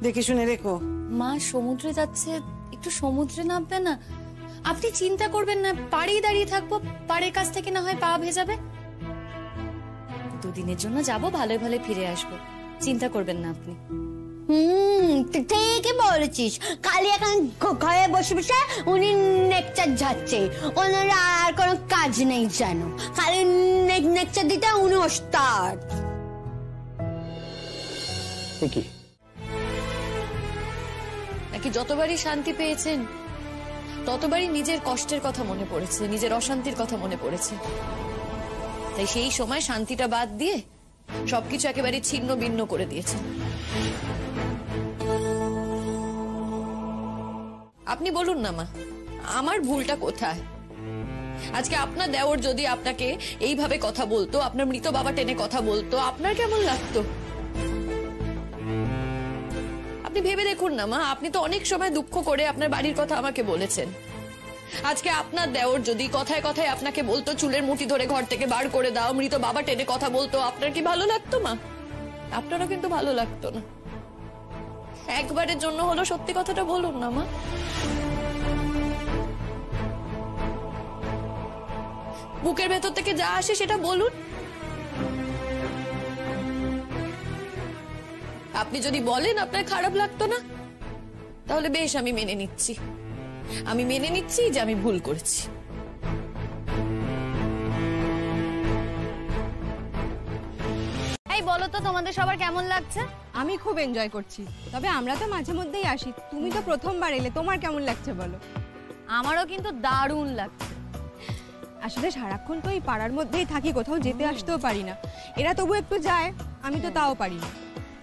দেখে শুনে রেখো। মা সমুদ্রে যাচ্ছে, একটু সমুদ্রে নামবে না? আপনি চিন্তা করবেন না, পাড়েই দাঁড়িয়ে থাকবো, পাড়ের কাছ থেকে না হয় পা ভেজাবে। দুদিনের জন্য যাব, ভালোই ভালো ফিরে আসবো, চিন্তা করবেন না আপনি। ঠিকই বলেছিস। খালি এখন ঘরে বসে বসে উনি নেকচার যাচ্ছে, ওনারা আর কোনো কাজ নেই জানো, খালি নেকচার দিতে উনি ওস্তাদ। নাকি যতবারই শান্তি পেয়েছেন ততবারই নিজের কষ্টের কথা মনে পড়েছে, নিজের অশান্তির কথা মনে পড়েছে, তাই সেই সময় শান্তিটা বাদ দিয়ে সবকিছু একেবারে ছিন্ন ভিন্ন করে দিয়েছেন। আপনি বলুন না মা, আমার ভুলটা কোথায়? আজকে আপনার দেওর যদি আপনাকে এইভাবে কথা বলতো, আপনার মৃত বাবা টেনে কথা বলতো, আপনার কেমন লাগতো? আপনি ভেবে দেখুন না মা, আপনি তো অনেক সময় দুঃখ করে আপনার বাড়ির কথা আমাকে বলেছেন। আজকে আপনার দেওর যদি কথায় কথায় আপনাকে বলতো চুলের মুঠি ধরে ঘর থেকে বার করে দাও, মৃত বাবা টেনে কথা বলতো, আপনার কি ভালো লাগতো মা? আপনারও কিন্তু ভালো লাগতো না। একবারের জন্য হলো সত্যি কথাটা বলুন না মা। বুকের ভেতর থেকে যা আসে সেটা বলুন। আপনি যদি বলেন আপনার খারাপ লাগতো না, তাহলে বেশ, আমি মেনে নিচ্ছি, আমি মেনে নিচ্ছি যে আমি ভুল করেছি। এই বলো তো, তোমাদের সবার কেমন লাগছে? আমি খুব এনজয় করছি, তবে আমরা তো মাঝে মধ্যেই আসি, তুমি তো প্রথমবার এলে, তোমার কেমন লাগছে বলো? আমারও কিন্তু দারুণ লাগছে। আসলে সারাক্ষণ তো এই পাড়ার মধ্যেই থাকি, কোথাও যেতে আসতেও পারি না। এরা তবু একটু যায়, আমি তো তাও পারি না।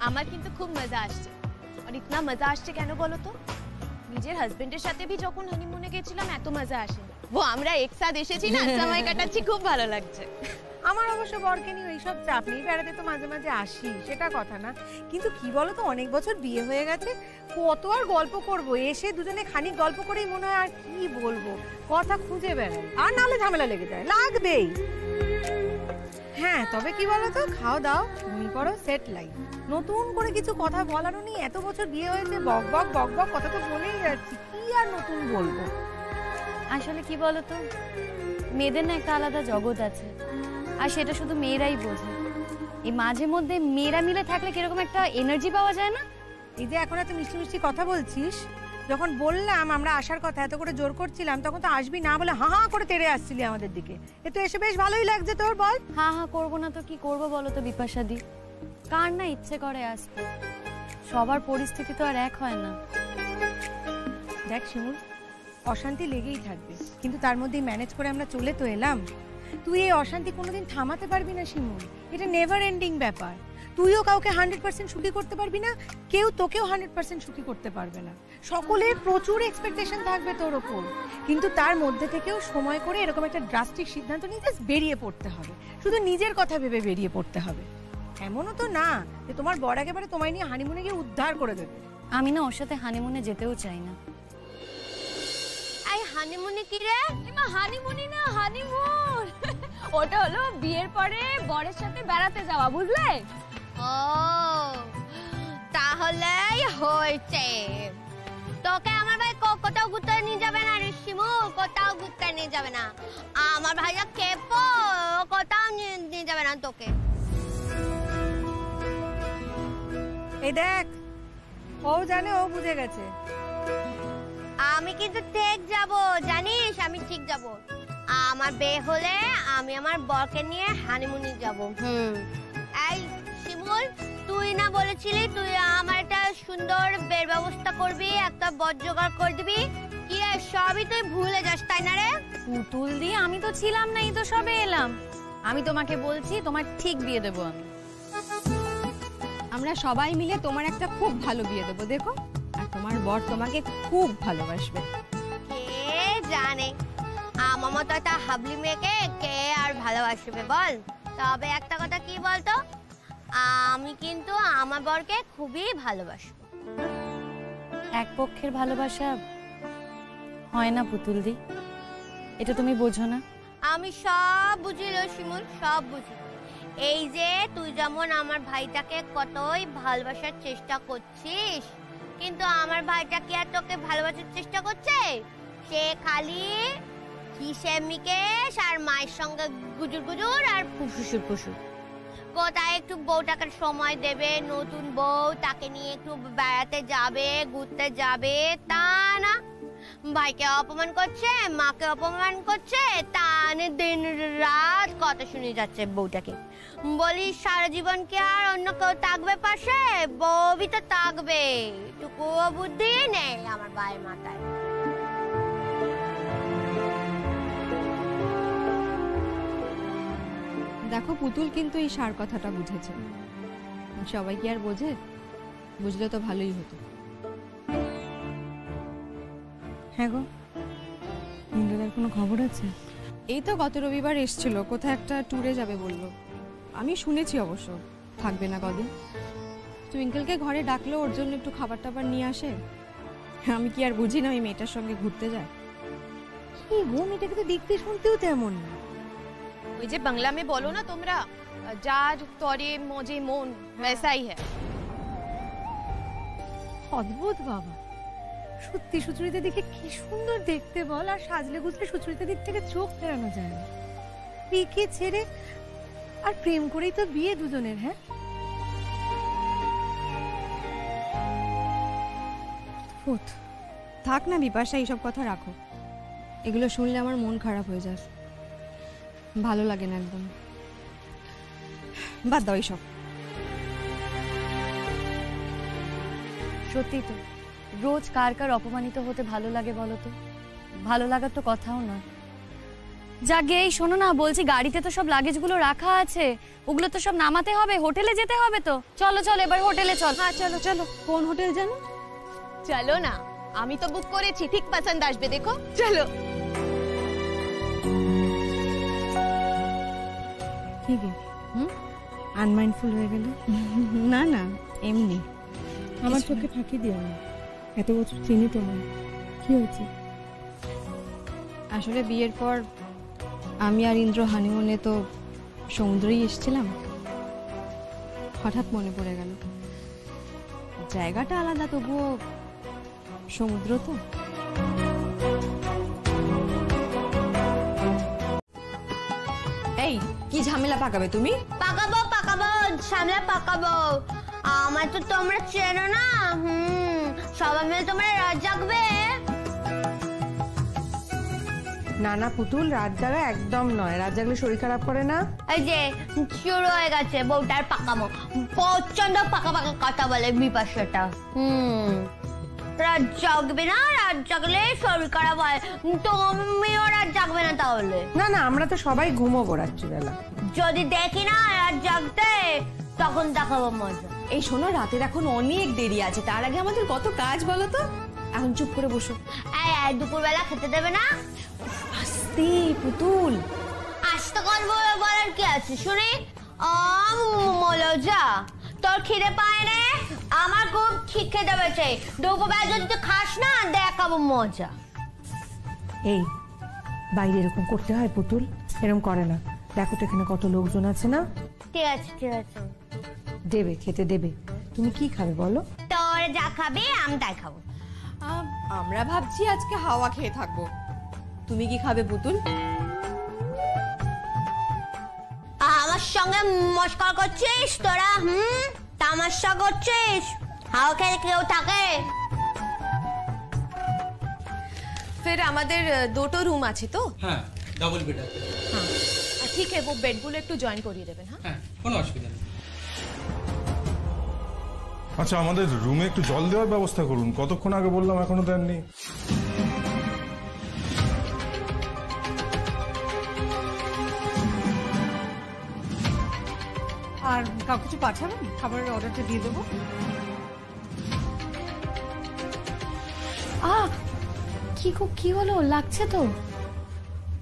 আমার কিন্তু খুব মজা আসছে। আর ইতনা মজা আসছে কেন বলো তো? নিজের হাজবেন্ডের সাথে भी যখন হানিমুনে গেছিলাম এত মজা আসেনি। ও আমরা একসাথে এসেছি না, সময় কাটাচ্ছি, খুব ভালো লাগছে। আমার অবশ্য বরকে নিয়ে ওইসব চাপ নেই, বেড়াতে তো মাঝে মাঝে আসি, সেটা কথা না। কিন্তু কি বলতো, অনেক বছর বিয়ে হয়ে গেছে, কত আর গল্প করব, এসে দুজনে খানিক গল্প করেই মনে হয় আর কি বলবো, কথা খুঁজে বেড়াই, আর নাহলে ঝামেলা লেগে যায়, লাগবেই। হ্যাঁ, তবে কি বলতো, খাও দাও, ঘুমিয়ে পড়ো, সেট লাইফ। নতুন করে কিছু কথা বলারও নেই, এত বছর বিয়ে হয়েছে, বক বক বক বক কথা তো বলেই যাচ্ছি, কি আর নতুন বলবো। আসলে কি বলতো, মেয়েদের না একটা আলাদা জগৎ আছে, আর সেটা শুধু মেয়েরাই বোঝে। এই মাঝে মধ্যে মেয়েরা মিলে থাকলে কিরকম একটা এনার্জি পাওয়া যায় না, এই যে এখন এত মিষ্টি মিষ্টি কথা বলছিস, যখন বললাম আমরা আসার কথা, এত করে জোর করছিলাম, তখন তো আসবি না বলে হা হা করে তেড়ে আসছিলি আমাদের দিকে। এ তো এসে বেশ ভালোই লাগছে তোর, বল। হ্যাঁ হ্যাঁ করবো না তো কি করবো বলো তো বিপাশাদি, কার না ইচ্ছে করে আসবে, সবার পরিস্থিতি তো আর এক হয় না। দেখ শিমুল, অশান্তি লেগেই থাকবে, কিন্তু তার মধ্যেই ম্যানেজ করে আমরা চলে তো এলাম। তুই এই অশান্তি কোনোদিন থামাতে পারবি না শিমুল, এটা নেভার এন্ডিং ব্যাপার। তুইও কাউকে 100% সুখী করতে পারবি না, কেউ তোকেও 100% সুখী করতে পারবে না। সকলের প্রচুর এক্সপেকটেশন থাকবে তোর ওপর, কিন্তু তার মধ্যে থেকেও সময় করে এরকম একটা ড্রাস্টিক সিদ্ধান্ত নিয়ে বেরিয়ে পড়তে হবে। শুধু নিজের কথা ভেবে বেরিয়ে পড়তে হবে। এমনও তো না যে তোমার বর একেবারে তোমায় নিয়ে হানিমুনে গিয়ে উদ্ধার করে দেবে। আমি না ওর সাথে হানিমুনে যেতেও চাই না। এই হানিমুনে কি রে? মা হানিমুনি না, হানিমুন। ওটা হলো বিয়ের পরে বরের সাথে বেড়াতে যাওয়া, বুঝলে? ও তাহলেই হয়েছে। তোকে আমার ভাই কোথাও ঘুরতে নিয়ে যাবে না রে শিমু, কোথাও ঘুরতে নিয়ে যাবে না। আমার ভাইয়া কেপো কোথাও নিয়ে যাবে না তোকে। এই দেখ, ও জানে, ও বুঝে গেছে। আমি কিন্তু ঠিক যাব, জানিস, আমি ঠিক যাব। আমার বিয়ে হলে আমি আমার বরকে নিয়ে হানিমুনে যাব। এই শিমুল, তুই না বলেছিলি তুই আমার একটা সুন্দর বের ব্যবস্থা করবি, একটা বর জোগাড় করে দিবি? কি রে, সবই তুই ভুলে যাস তাই না রে? পুতুল দি, আমি তো ছিলাম না, এই তো সবে এলাম। আমি তোমাকে বলছি তোমার ঠিক বিয়ে দেবো আমি। আমরা সবাই মিলে তোমার একটা খুব ভালো বিয়ে দেবো, দেখো। আর তোমার বর তোমাকে খুব ভালোবাসবে। কে জানে, আমার মতো একটা হাবলি মেয়েকে কে আর ভালোবাসবে বল। তবে একটা কথা কি বলতো, আমি কিন্তু আমার বরকে খুবই ভালোবাসবো। এক পক্ষের ভালোবাসা হয় না পুতুল দি, এটা তুমি বোঝো না। আমি সব বুঝি লো শিমুল, সব বুঝি। এই যে তুই যেমন আমার ভাইটাকে কতই ভালোবাসার চেষ্টা করছিস, কিন্তু আমার ভাইটা কি আর তোকে ভালোবাসার চেষ্টা করছে? সে খালি হিসেমিকেশ আর মায়ের সঙ্গে গুজুর গুজুর আর ফুসুর ফুসুর। কোথায় একটু বউটাকে সময় দেবে, নতুন বউ, তাকে নিয়ে একটু বেড়াতে যাবে, ঘুরতে যাবে, তা না। ভাইকে অপমান করছে, মাকে অপমান করছে, তা দিন রাত কথা শুনে যাচ্ছে বউটাকে। বলি সারা জীবন কি আর অন্য কেউ থাকবে পাশে? বউই তো থাকবে। টুকুও বুদ্ধি নেই আমার ভাইয়ের মাথায়। দেখো পুতুল কিন্তু এই সার কথাটা বুঝেছে। সবাই কি আর বোঝে? বুঝলে তো ভালোই হতো। হ্যাঁ গো, ইন্দ্রদার কোনো খবর আছে? এই তো গত রবিবার এসেছিল, কোথায় একটা ট্যুরে যাবে বললো। আমি শুনেছি অবশ্য থাকবে না কদিন। টুইঙ্কেলকে ঘরে ডাকলো ওর জন্য একটু খাবার টাবার নিয়ে আসে। আমি কি আর বুঝি না ওই মেয়েটার সঙ্গে ঘুরতে যায়। কি গো, মেয়েটাকে তো দেখতে শুনতেও তেমন না। ওই যে বাংলা में बोलो ना তোমরা, যার তরে মজে মন, वैसा ही है। অদ্ভুত বাবা, সত্যি সুচরিতা দিকে কি সুন্দর দেখতে বল। আর সাজলে গুজলে সুচরিতা দিক থেকে চোখ ফেরানো যায় না। পিকে ছেড়ে আর প্রেম করেই তো বিয়ে দুজনের। হ্যাঁ, থাক না বিপাশা, এইসব কথা রাখো। এগুলো শুনলে আমার মন খারাপ হয়ে যায়, ভালো লাগে না একদম। বাদ দাও এইসব। সত্যি তো, রোজ কার কার অপমানিত হতে ভালো লাগে বলো তো? ভালো লাগার তো কথাও না। যাকে এই শোনো না, বলছি গাড়িতে তো সব লাগেজগুলো রাখা আছে, ওগুলো তো সব নামাতে হবে, হোটেলে যেতে হবে তো। চলো চলো এবার হোটেলে চল। হ্যাঁ চলো চলো। কোন হোটেল জানো? চলো না, আমি তো বুক করেছি, ঠিক পছন্দ আসবে, দেখো চলো। কি গো, আনমাইন্ডফুল হয়ে গেল? না না, এমনি। আমার চোখে ফাঁকি দিও না, এত বছর চিনি তোমায়। কি হয়েছে? আসলে বিয়ের পর আমি আর ইন্দ্র হানিমুনে তো সমুদ্রেই এসেছিলাম। হঠাৎ মনে পড়ে গেল জায়গাটা আলাদা, তবুও সমুদ্র তো। এই কি ঝামেলা পাকাবে তুমি? পাকাবো পাকাবো, ঝামেলা পাকাবো। আমার তো তোমরা চেনো না। সবাই মিলে তোমরা রাত জাগবে। না না পুতুল, রাত জাগা একদম নয়। রাত জাগলে শরীর খারাপ করে না? এই যে শুরু হয়ে গেছে বউটার পাকামো। প্রচন্ড পাকা পাকা কথা বলে বিপাশাটা। রাত জাগবে না, রাত জাগলে শরীর খারাপ হয়। তুমিও রাত জাগবে না তাহলে? না না, আমরা তো সবাই ঘুমোবো রাত্রিবেলা। যদি দেখি না রাত জাগতে, তখন দেখাবো মজা। এই শোনো, রাতের এখন অনেক দেরি আছে, তার আগে আমাদের কত কাজ বলো তো। এখন চুপ করে বসো। এই দুপুরবেলা খেতে দেবে না? আস্তে পুতুল। আসতে করবো বলার কি আছে শুনি? মলজা, তোর খিদে পায় না? আমার খুব খিদে পেয়েছে। দুপুরবেলা যদি তুই খাস না, দেখাবো মজা। এই বাইরে এরকম করতে হয় পুতুল? এরকম করে না। দেখো তো এখানে কত লোকজন আছে না। ঠিক আছে ঠিক আছে, দেবে, খেতে দেবে। তুমি কি খাবে বলো? তোর যা খাবে আমি তাই খাবো। আমরা ভাবছি আজকে হাওয়া খেয়ে থাকবো। তুমি কি খাবে পুতুল? আমার সঙ্গে মস্করা করছিস তোরা? তামাশা করছিস? হাওয়া খেয়ে কেউ থাকে? फिर আমাদের দুটো রুম আছে তো? হ্যাঁ, ডাবল বেড আছে। হ্যাঁ ঠিক আছে, ও বেডগুলো একটু জয়েন করিয়ে দেবেন। হ্যাঁ, কোনো অসুবিধা নেই। আচ্ছা, আমাদের রুমে একটু জল দেওয়ার ব্যবস্থা করুন। কতক্ষণ আগে বললাম, এখনো দেননি। আর কাউ কিছু পাঠাবেন? খাবারের অর্ডারটা দিয়ে দেবো। কি হলো? লাগছে তো?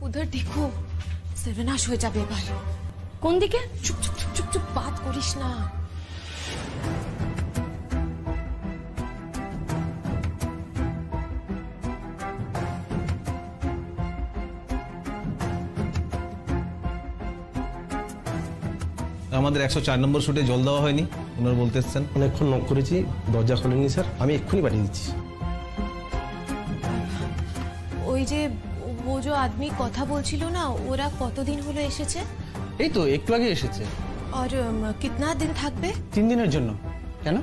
উধর দেখো, সেভেনাশ হয়ে যাবে এবার। কোন দিকে? চুপ চুপ চুপ চুপ চুপ, বাত করিস না। আমাদের 104 নম্বর শুটে জল দেওয়া হয়নি, ওনারা বলতে এসছেন। অনেকক্ষণ নক করেছি, দরজা খোলেননি স্যার। আমি এক্ষুনি পাঠিয়ে দিচ্ছি। ওই যে ও যে আদমি কথা বলছিল না, ওরা কতদিন হলো এসেছে? এই তো একটু আগে এসেছে। আর কিতনা দিন থাকবে? 3 দিনের জন্য। কেন?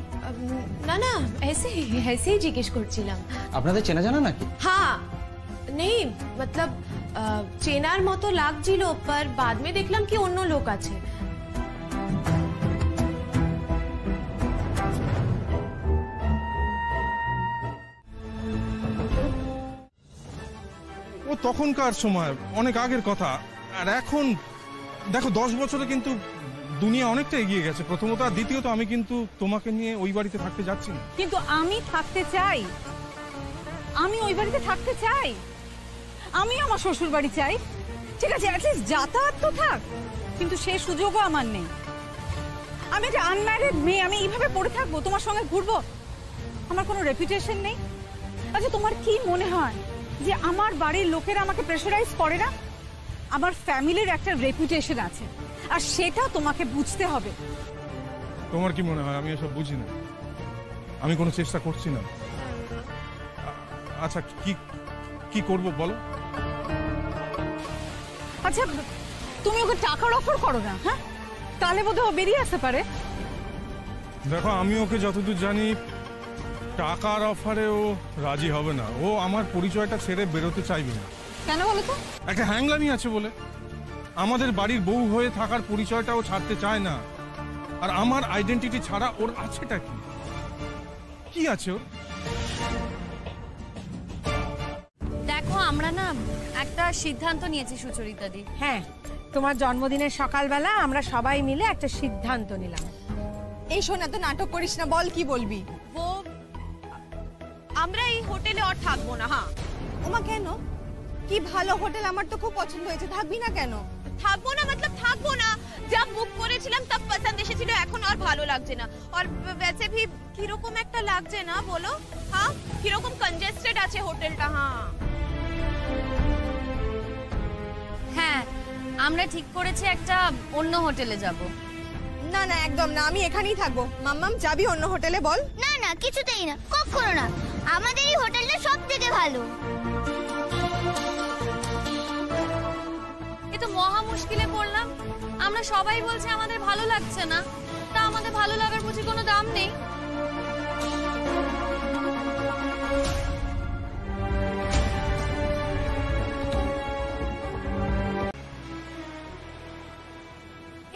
না না, ऐसे ही জিজ্ঞেস করছিলাম। আপনাদের চেনা জানা নাকি? হ্যাঁ, নেই মতলব চেনার মতো লাগছিল, पर बाद में দেখলাম কি অন্য লোক আছে। ও তখনকার সময়, অনেক আগের কথা। আর এখন দেখো, 10 বছরে কিন্তু দুনিয়া অনেকটা এগিয়ে গেছে প্রথমত, আর দ্বিতীয়ত আমি কিন্তু তোমাকে নিয়ে ওই বাড়িতে থাকতে যাচ্ছি না। কিন্তু আমি থাকতে চাই, আমি ওই বাড়িতে থাকতে চাই। আমি আমার শ্বশুর বাড়ি চাই। ঠিক আছে, অ্যাটলিস্ট যাতায়াত তো থাক, কিন্তু সেই সুযোগও আমার নেই। আমি একটা আনম্যারিড মেয়ে, আমি এইভাবে পড়ে থাকবো, তোমার সঙ্গে ঘুরবো? আমার কোনো রেপুটেশন নেই। আচ্ছা, তোমার কি মনে হয় যে আমার বাড়ির লোকেরা আমাকে প্রেশারাইজ করে না? আমার ফ্যামিলির একটা রেপুটেশন আছে, আর সেটা তোমাকে বুঝতে হবে। তোমার কি মনে হয় আমি এসব বুঝি না? আমি কোনো চেষ্টা করছি না। আচ্ছা, কি করব বলো? আচ্ছা, তুমি ওকে টাকার অফার করো না, হ্যাঁ? তাহলে বোধহয় ও বেরিয়ে আসতে পারে। দেখো, আমি ওকে যতদূর জানি টাকার অফারে ও রাজি হবে না। ও আমার পরিচয়টা ছেড়ে বেরোতে চাইবে না। কেন বলো তো? একটা হ্যাংলামি আছে বলে। আমাদের বাড়ির বউ হয়ে থাকার পরিচয়টা ও ছাড়তে চায় না। আর আমার আইডেন্টিটি ছাড়া ওর আছেটা কি? কি আছে ওর? দেখো, আমরা না একটা সিদ্ধান্ত নিয়েছি সুচরিতা দি। হ্যাঁ, তোমার জন্মদিনের সকালবেলা আমরা সবাই মিলে একটা সিদ্ধান্ত নিলাম। এই শোন, এত নাটক করিস না, বল কি বলবি? ও আমরা এই হোটেলে আর থাকবো না। হ্যাঁ। ওমা, কেন? কি ভালো হোটেল, আমার তো খুব পছন্দ হয়েছে। থাকবি না কেন? থাকবো না মতলব থাকবো না। যা বুক করেছিলাম তব পছন্দ এসেছিল, এখন আর ভালো লাগছে না। আর वैसे भी কিরকম একটা লাগছে না বলো? হ্যাঁ, কিরকম কনজেস্টেড আছে হোটেলটা। হ্যাঁ, আমরা ঠিক করেছি একটা অন্য হোটেলে যাব। না না, একদম না, আমি এখানেই থাকবো। মাম্মাম, যাবি অন্য হোটেলে? বল। না না, কিছুতেই না, কখনো না। আমাদের এই হোটেলটা সবথেকে ভালো। এ তো মহা মুশকিলে পড়লাম। আমরা সবাই বলছে আমাদের ভালো লাগছে না, তা আমাদের ভালো লাগার বুঝি কোনো দাম নেই?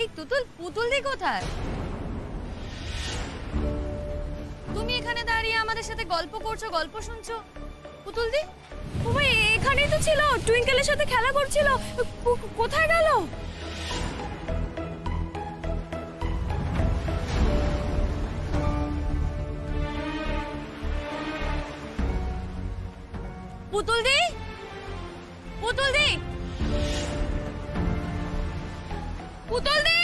এই পুতুল দি কোথায়? তুমি এখানে দাঁড়িয়ে আমাদের সাথে গল্প করছো, গল্প শুনছো। পুতুল দি ও ভাই এখানেই তো ছিল, টুইঙ্কেলের সাথে খেলা করছিল, কোথায় গেল? পুতুল দি, পুতুল দি, পুতুল দি,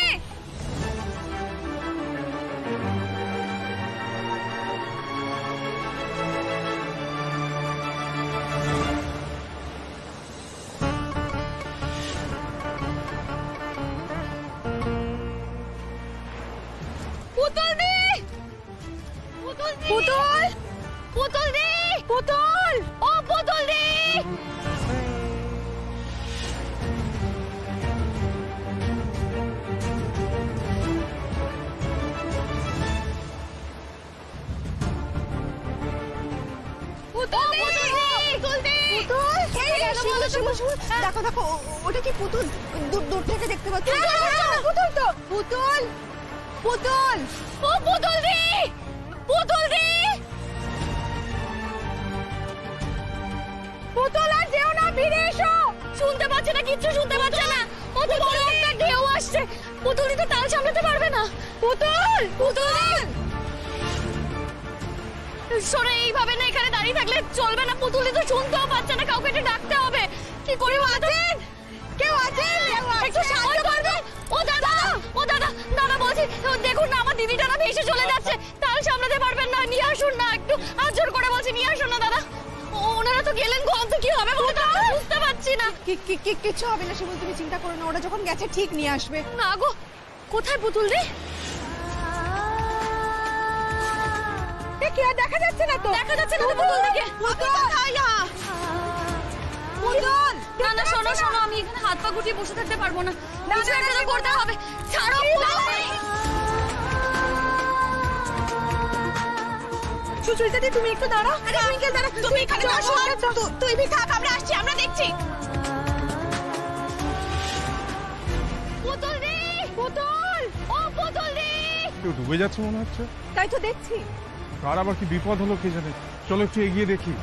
পুতুল, পুতুল দি, পুতুল, ও পুতুল দি। দেখো দেখো ওটা কি পুতুল? দূর থেকে দেখতে পাচ্ছি। পুতুল তো, পুতুল, পুতুল, ও পুতুল দি, পুতুল দি, পুতুল আর যেও না, ফিরে এসো। শুনতে পাচ্ছে না, কিচ্ছু শুনতে পাচ্ছে না। কত বড় একটা ঢেউ আসছে, পুতুল দি তো তাল সামলাতে পারবে না। পুতুল, পুতুল সরে, এইভাবে না এখানে দাঁড়িয়ে থাকলে চলবে না। পুতুল দি তো শুনতেও পাচ্ছে না, কাউকে একটু ডাকতে হবে। কি করি? আছেন কেউ? আছেন? একটু সাহায্য করবে? ও দাদা, ও দাদা, দাদা বলছি দেখুন না আমার দিদিটা না ভেসে চলে যাচ্ছে, তাল সামলাতে পারবেন না, নিয়ে আসুন না একটু, হাত জোর করে বলছি নিয়ে আসুন না দাদা। ওনারা তো গেলেন, গো তো কি হবে বলো তো, বুঝতে পারছি না। কিচ্ছু হবে না শিমুল, তুমি চিন্তা করো না, ওরা যখন গেছে ঠিক নিয়ে আসবে। না গো, কোথায় পুতুল দি? কি আর দেখা যাচ্ছে না তো? দেখা যাচ্ছে না তো পুতুল দিকে। পুতুল, না না শোনো শোনো, আমি এখানে হাত পা গুটিয়ে বসে থাকতে পারবো না, কিছু একটা তো করতে হবে। ছাড়ো সুচরিতা দি, তুমি একটু দাঁড়াও। টুইঙ্কেল দাঁড়া, তুমি এখানে আসো। তুই ভি থাক, আমরা আসছি, আমরা দেখছি। পুতুল দি, পুতুল, ও পুতুল দি। কেউ ডুবে যাচ্ছে মনে হচ্ছে। তাই তো দেখছি। কার আবার কি বিপদ হলো কে জানে। চলো একটু এগিয়ে দেখি।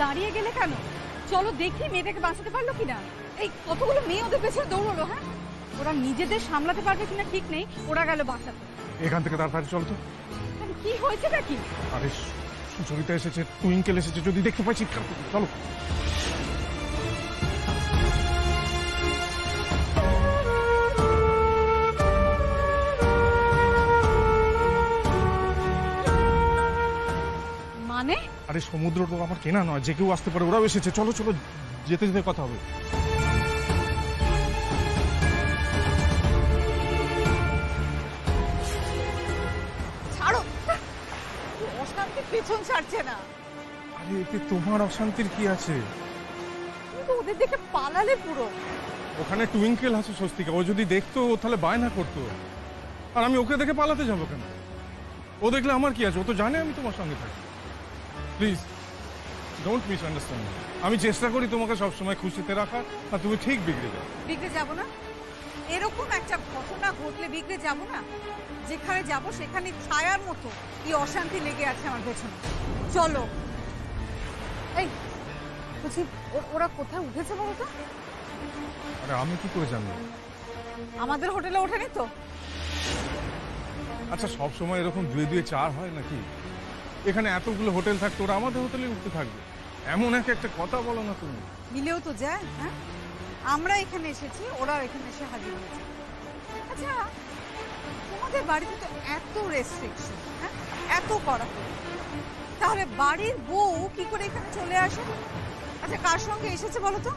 দাঁড়িয়ে গেলে কেন? চলো দেখি মেয়েটাকে বাঁচাতে পারলো কিনা। এই কতগুলো মেয়ে ওদের পেছনে দৌড়লো। হ্যাঁ, ওরা নিজেদের সামলাতে পারবে কিনা ঠিক নেই, ওরা গেল বাঁচাতে। এখান থেকে তাড়াতাড়ি চলো তো। কি হয়েছে নাকি? আরে সুচরিতা এসেছে, টুইঙ্কেল এসেছে, যদি দেখতে পাই চিৎকার করবো। চলো। মানে? আরে সমুদ্র তো আমার কেনা নয়, যে কেউ আসতে পারে, ওরাও এসেছে। চলো চলো, যেতে যেতে কথা হবে। ছাড়ো, অশান্তি পেছন ছাড়ছে না। আরে এতে তোমার অশান্তির কি আছে? ওদের দেখে পালালে পুরো। ওখানে টুইঙ্কেল আছে স্বস্তিকা, ও যদি দেখতো তাহলে বায়না করতো, আর আমি ওকে দেখে পালাতে যাবো কেন? ও দেখলে আমার কি আছে? ও তো জানে আমি তোমার সঙ্গে থাকি। Please don't misunderstand me. আমি চেষ্টা করি তোমাকে সবসময় খুশিতে রাখার, আর তুমি ঠিক বিগড়ে যাও। বিগড়ে যাবো না? এরকম একটা ঘটনা ঘটলে বিগড়ে যাবো না? যেখানে যাব সেখানে ছায়ার মতো কি অশান্তি লেগে আছে আমার পেছনে। চলো। এই বলছি, ওরা কোথায় উঠেছে বলো তো? আরে আমি কি করে জানবো? আমাদের হোটেলে ওঠেনি তো? আচ্ছা সব সময় এরকম 2-2 4 হয় নাকি? এখানে এতগুলো হোটেল থাকতো, ওরা আমাদের হোটেলে উঠতে থাকবে? এমন একটা কথা বলো না তুমি। মিলেও তো যায়। হ্যাঁ, আমরা এখানে এসেছি, ওরা এখানে এসে হাজির হয়েছে। আচ্ছা তোমাদের বাড়িতে তো এত রেস্ট্রিকশন, হ্যাঁ, এত করা, তাহলে বাড়ির বউ কি করে এখানে চলে আসে? আচ্ছা কার সঙ্গে এসেছে বলো তো?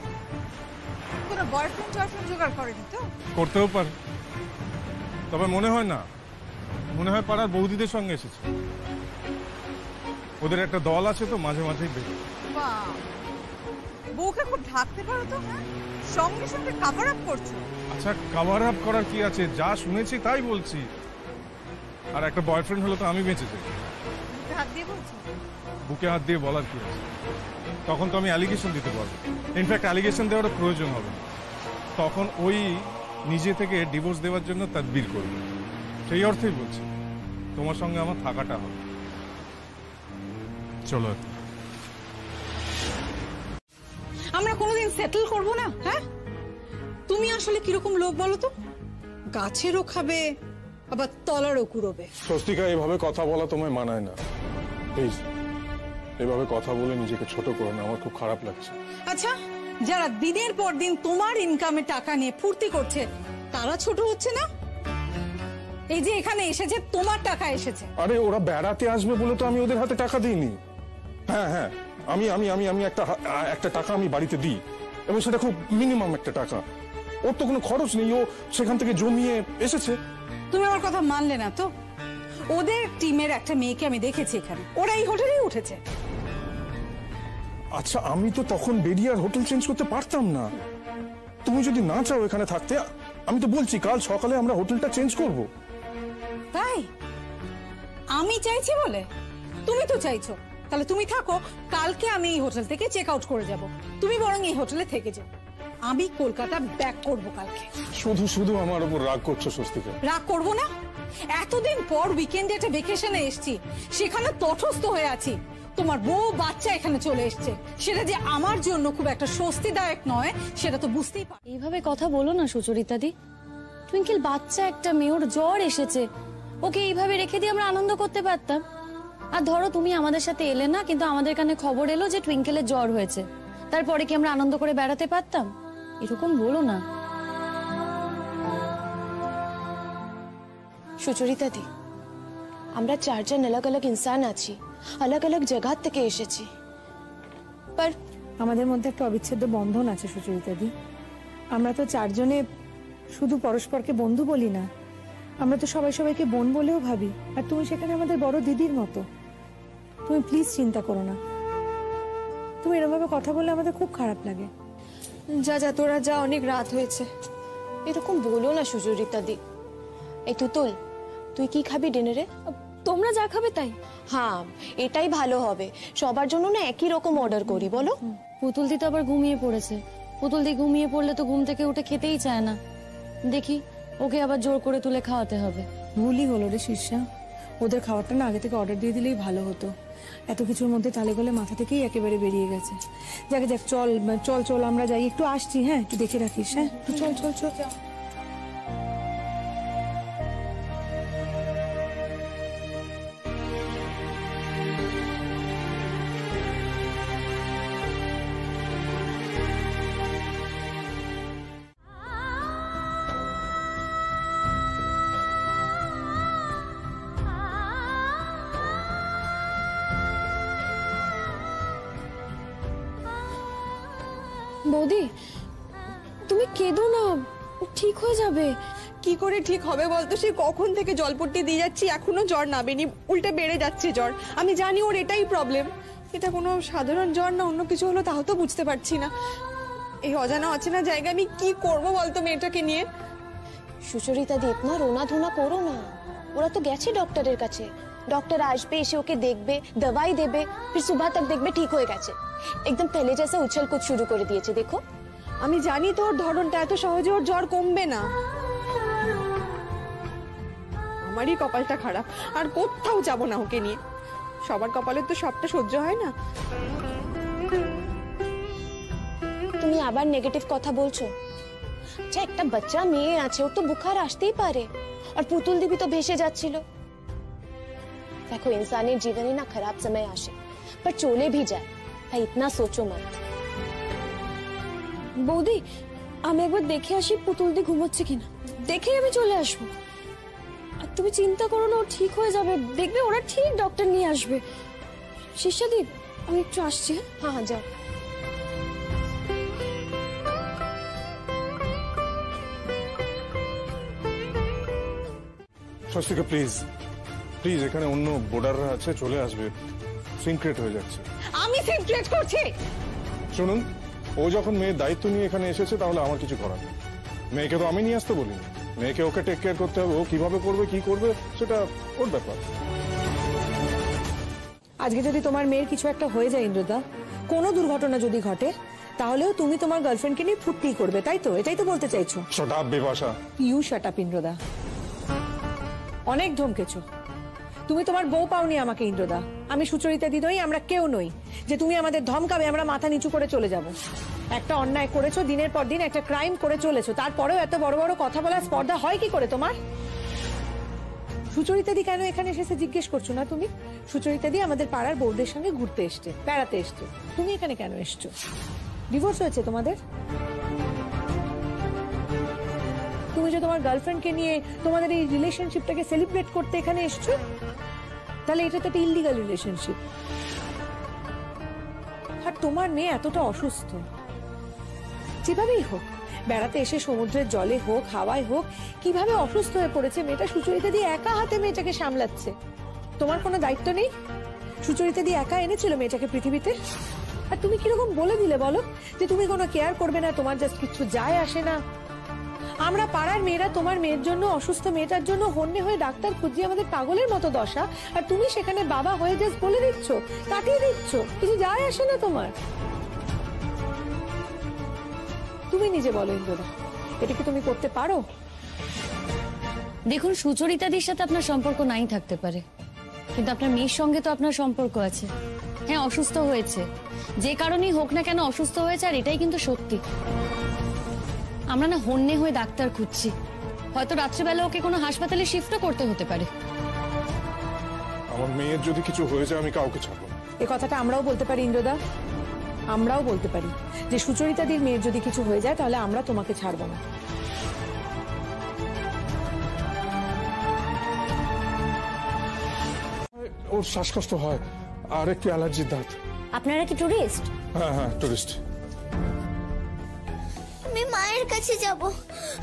কোনো বয়ফ্রেন্ড টয়ফ্রেন্ড জোগাড় করেনি তো? করতেও পারে, তবে মনে হয় না, মনে হয় পাড়ার বৌদিদের সঙ্গে এসেছে। ওদের একটা দল আছে তো, মাঝে মাঝেই বেরোয়। বাহ, বউকে খুব ঢাকতে পারো তো, হ্যাঁ? সঙ্গে সঙ্গে কাভার আপ করছো। আচ্ছা, কাভার আপ করার কি আছে, যা শুনেছি তাই বলছি। আর একটা বয়ফ্রেন্ড হলো তো আমি বেঁচে যাই। বুকে হাত দিয়ে বলছো? বুকে হাত দিয়ে বলার কি আছে, তখন তো আমি অ্যালিগেশন দিতে পারবো। ইনফ্যাক্ট অ্যালিগেশন দেওয়ার প্রয়োজন হবে, তখন ওই নিজে থেকে ডিভোর্স দেওয়ার জন্য তাদবির করবে। সেই অর্থেই বলছি তোমার সঙ্গে আমার থাকাটা হবে। চলো, আমরা কোনোদিন সেটেল করব না, হ্যাঁ? তুমি আসলে কিরকম লোক বলো তো? গাছেরও খাবে, আবার তলারও কুড়োবে। স্বস্তিকা, এভাবে কথা বলা তোমায় মানায় না। প্লিজ এভাবে কথা বলে নিজেকে ছোট করো না, আমার খুব খারাপ লাগছে। আচ্ছা, যারা দিনের পর দিন তোমার ইনকামে টাকা নিয়ে ফুর্তি করছে তারা ছোট হচ্ছে না? এই যে এখানে এসেছে, তোমার টাকা এসেছে। আরে ওরা বেড়াতে আসবে বলে তো আমি ওদের হাতে টাকা দিইনি। হ্যাঁ হ্যাঁ, আমি আমি আমি আমি একটা টাকা আমি বাড়িতে দিই, এবং সেটা খুব মিনিমাম একটা টাকা। ওর তো কোনো খরচ নেই, ও সেখান থেকে জমিয়ে এসেছে। তুমি আমার কথা মানলে না তো? ওদের টিমের একটা মেয়েকে আমি দেখেছি এখানে, ওরা এই হোটেলেই উঠেছে। আচ্ছা, আমি তো তখন বেরিয়ে আর হোটেল চেঞ্জ করতে পারতাম না। তুমি যদি না চাও এখানে থাকতে, আমি তো বলছি কাল সকালে আমরা হোটেলটা চেঞ্জ করব। তাই আমি চাইছি বলে? তুমি তো চাইছো, তাহলে তুমি থাকো। কালকে আমি এই হোটেল থেকে চেক আউট করে যাব, তুমি বরং এই হোটেলে থেকে যাও। আমি কলকাতা ব্যাক করব কালকে। শুধু শুধু আমার উপর রাগ করছো স্বস্তিকা। রাগ করব না? এতদিন পর উইকেন্ডে একটা ভেকেশনে এসেছি, সেখানে তটস্থ হয়ে আছি। তোমার বউ বাচ্চা এখানে চলে এসছে, সেটা যে আমার জন্য খুব একটা স্বস্তিদায়ক নয় সেটা তো বুঝতেই পার। এইভাবে কথা বলো না সুচরিতাদি। টুইঙ্কেল বাচ্চা একটা মেয়ে, ওর জ্বর এসেছে, ওকে এইভাবে রেখে দিয়ে আমরা আনন্দ করতে পারতাম। আর ধরো তুমি আমাদের সাথে এলে না, কিন্তু আমাদের কানে খবর এলো যে টুইঙ্কেলের জ্বর হয়েছে, তারপরে কি আমরা আনন্দ করে বেড়াতে পারতাম? এরকম বলো না সুচরিতা দি, আমরা চারজন अलग अलग इंसान আছি, अलग अलग জায়গা থেকে এসেছি, पर আমাদের মধ্যে একটা অবিচ্ছেদ্য বন্ধন আছে সুচরিতা দি। আমরা তো চারজনে শুধু পরস্পরকে বন্ধু বলি না, আমরা তো সবাই সবাইকে বোন বলেও ভাবি। আর তুমি সেখানে আমাদের বড় দিদির মতো। তুমি প্লিজ চিন্তা করো না। তুমি এরকম ভাবে কথা বললে আমাদের খুব খারাপ লাগে। যা যা তোরা যা, অনেক রাত হয়েছে। এরকম বলো না সুচরিতা দি। এই তুতুল, তুই কি খাবি ডিনারে? তোমরা যা খাবে তাই। হ্যাঁ, এটাই ভালো হবে। সবার জন্য না একই রকম অর্ডার করি, বলো। পুতুল দি তো আবার ঘুমিয়ে পড়েছে। পুতুল দি ঘুমিয়ে পড়লে তো ঘুম থেকে উঠে খেতেই চায় না। দেখি ওকে আবার জোর করে তুলে খাওয়াতে হবে। ভুলই হলো রে শীর্ষা, ওদের খাবারটা না আগে থেকে অর্ডার দিয়ে দিলেই ভালো হতো। এত কিছুর মধ্যে তালে গলে মাথা থেকেই একেবারে বেরিয়ে গেছে। যাকে যাক, চল চল চল আমরা যাই, একটু আসছি। হ্যাঁ, একটু দেখে রাখিস। হ্যাঁ, চল চল চল। বৌদি, তুমি কেঁদো না, ঠিক হয়ে যাবে। কি করে ঠিক হবে বলতো? সে কখন থেকে জলপট্টি দিয়ে যাচ্ছি, এখনো জ্বর নামেনি, উল্টে বেড়ে যাচ্ছে জ্বর। আমি জানি ওর এটাই প্রবলেম। এটা কোনো সাধারণ জ্বর না অন্য কিছু হলো তাও তো বুঝতে পারছি না। এই অজানা অচেনা জায়গায় আমি কি করব বলতো মেয়েটাকে নিয়ে? সুচরিতা দি, ইতনা রোনা ধোনা করো না। ওরা তো গেছে ডক্টরের কাছে, डॉक्टर আসবে, এসে ওকে দেখবে, দवाई দেবে, फिर सुबह तक দেখবে ঠিক হয়ে গেছে। একদম पहले जैसा उछल कूद शुरू করে দিয়েছে, দেখো। আমি জানি তো ওর ধরনটা, এত সহজে ওর জ্বর কমবে না। আমারই কপালটা খারাপ, আর কোথাও যাব না ওকে নিয়ে। সবার কপালে তো সবটা সহ্য হয় না। তুমি আবার নেগেটিভ কথা বলছো। আচ্ছা, একটা বাচ্চা মেয়ে আছে, ওর তো বুখার আসতেই পারে। আর পুতুল দিবি তো ভেসে যাচ্ছিল। देखो, इंसानी जीवने ना खराब समय आसे, पर चले भी जाए, তাই इतना सोचो मत। বৌদি, আমি একবার দেখে আসি পুতুল দি ঘুমোচ্ছে কিনা, দেখে আমি চলে আসবো। আর তুমি চিন্তা করো না, ও ঠিক হয়ে যাবে, দেখবে ওরা ঠিক ডক্টর নিয়ে আসবে। শিষ্যাদি, আমি একটু আসছি। হ্যাঁ হ্যাঁ, যাও। স্বস্তিকা প্লিজ প্লিজ, এখানে অন্য বোর্ডাররা আছে, চলে আসবে, সিন ক্রিয়েট হয়ে যাচ্ছে। আমি সিন ক্রিয়েট করছি? শুনুন, ও যখন মেয়ের দায়িত্ব নিয়ে এখানে এসেছে তাহলে আমার কিছু করার নেই। মেয়েকে তো আমি নিয়ে আসতে বলিনি, মেয়েকে ওকে টেক কেয়ার করতে হবে, ও কিভাবে করবে কি করবে সেটা ওর ব্যাপার। আজকে যদি তোমার মেয়ের কিছু একটা হয়ে যায় ইন্দ্রদা, কোনো দুর্ঘটনা যদি ঘটে, তাহলেও তুমি তোমার গার্লফ্রেন্ডকে নিয়ে ফুর্তি করবে, তাই তো? এটাই তো বলতে চাইছো? Shut up Bipasha. You shut up ইন্দ্রদা। অনেক ধমকেছো। তুমি তোমার বউ পাওনি আমাকে ইন্দ্রদা। আমি সুচরিতা দি নই, আমরা কেউ নই যে তুমি আমাদের ধমকাবে আমরা মাথা নিচু করে চলে যাব। একটা অন্যায় করেছো, দিনের পর দিন একটা ক্রাইম করে চলেছো, তারপরেও এত বড় বড় কথা বলার স্পর্ধা হয় কি করে তোমার? সুচরিতা দি কেন এখানে এসেছে জিজ্ঞেস করছো না তুমি? সুচরিতা দি আমাদের পাড়ার বউদের সঙ্গে ঘুরতে এসছে, বেড়াতে এসছে। তুমি এখানে কেন এসছো? ডিভোর্স হয়েছে তোমাদের? তুমি যে তোমার গার্লফ্রেন্ডকে নিয়ে তোমাদের এই রিলেশনশিপটাকে সেলিব্রেট করতে এখানে এসছো, তাহলে এটা তো একটা ইললিগাল রিলেশনশিপ। আর তোমার মেয়ে এতটা অসুস্থ, যেভাবেই হোক, বেড়াতে এসে সমুদ্রের জলে হোক হাওয়ায় হোক, কিভাবে অসুস্থ হয়ে পড়েছে মেয়েটা। সুচরিতা দিয়ে একা হাতে মেয়েটাকে সামলাচ্ছে, তোমার কোনো দায়িত্ব নেই? সুচরিতা দিয়ে একা এনেছিল মেয়েটাকে পৃথিবীতে, আর তুমি কিরকম বলে দিলে বলো যে তুমি কোনো কেয়ার করবে না, তোমার জাস্ট কিছু যায় আসে না। আমরা পাড়ার মেয়েরা তোমার মেয়ের জন্য, অসুস্থ মেয়েটার জন্য হন্যে হয়ে ডাক্তার খুঁজিয়ে আমাদের পাগলের মতো দশা, আর তুমি সেখানে বাবা হয়ে জাস্ট বলে দিচ্ছ, কাটিয়ে দিচ্ছ, কিছু যায় আসে না তোমার। তুমি নিজে বলো ইন্দ্রদা, এটা কি তুমি করতে পারো? দেখুন, সুচরিতাদির সাথে আপনার সম্পর্ক নাই থাকতে পারে, কিন্তু আপনার মেয়ের সঙ্গে তো আপনার সম্পর্ক আছে। হ্যাঁ, অসুস্থ হয়েছে, যে কারণেই হোক না কেন অসুস্থ হয়েছে, আর এটাই কিন্তু সত্যি। আমরা না হন্যে হয়ে ডাক্তার খুঁজছি, হয়তো রাত্রিবেলা ওকে কোনো হাসপাতালে শিফটও করতে হতে পারে। আমার মেয়ের যদি কিছু হয়ে যায় আমি কাউকে ছাড়বো না। এ কথাটা আমরাও বলতে পারি ইন্দ্রদা, আমরাও বলতে পারি যে সুচরিতাদির মেয়ের যদি কিছু হয়ে যায় তাহলে আমরা তোমাকে ছাড়বো না। ওর শ্বাসকষ্ট হয় আর একটু অ্যালার্জির দাঁত। আপনারা কি টুরিস্ট? হ্যাঁ হ্যাঁ, টুরিস্ট। আমি মায়ের কাছে যাব,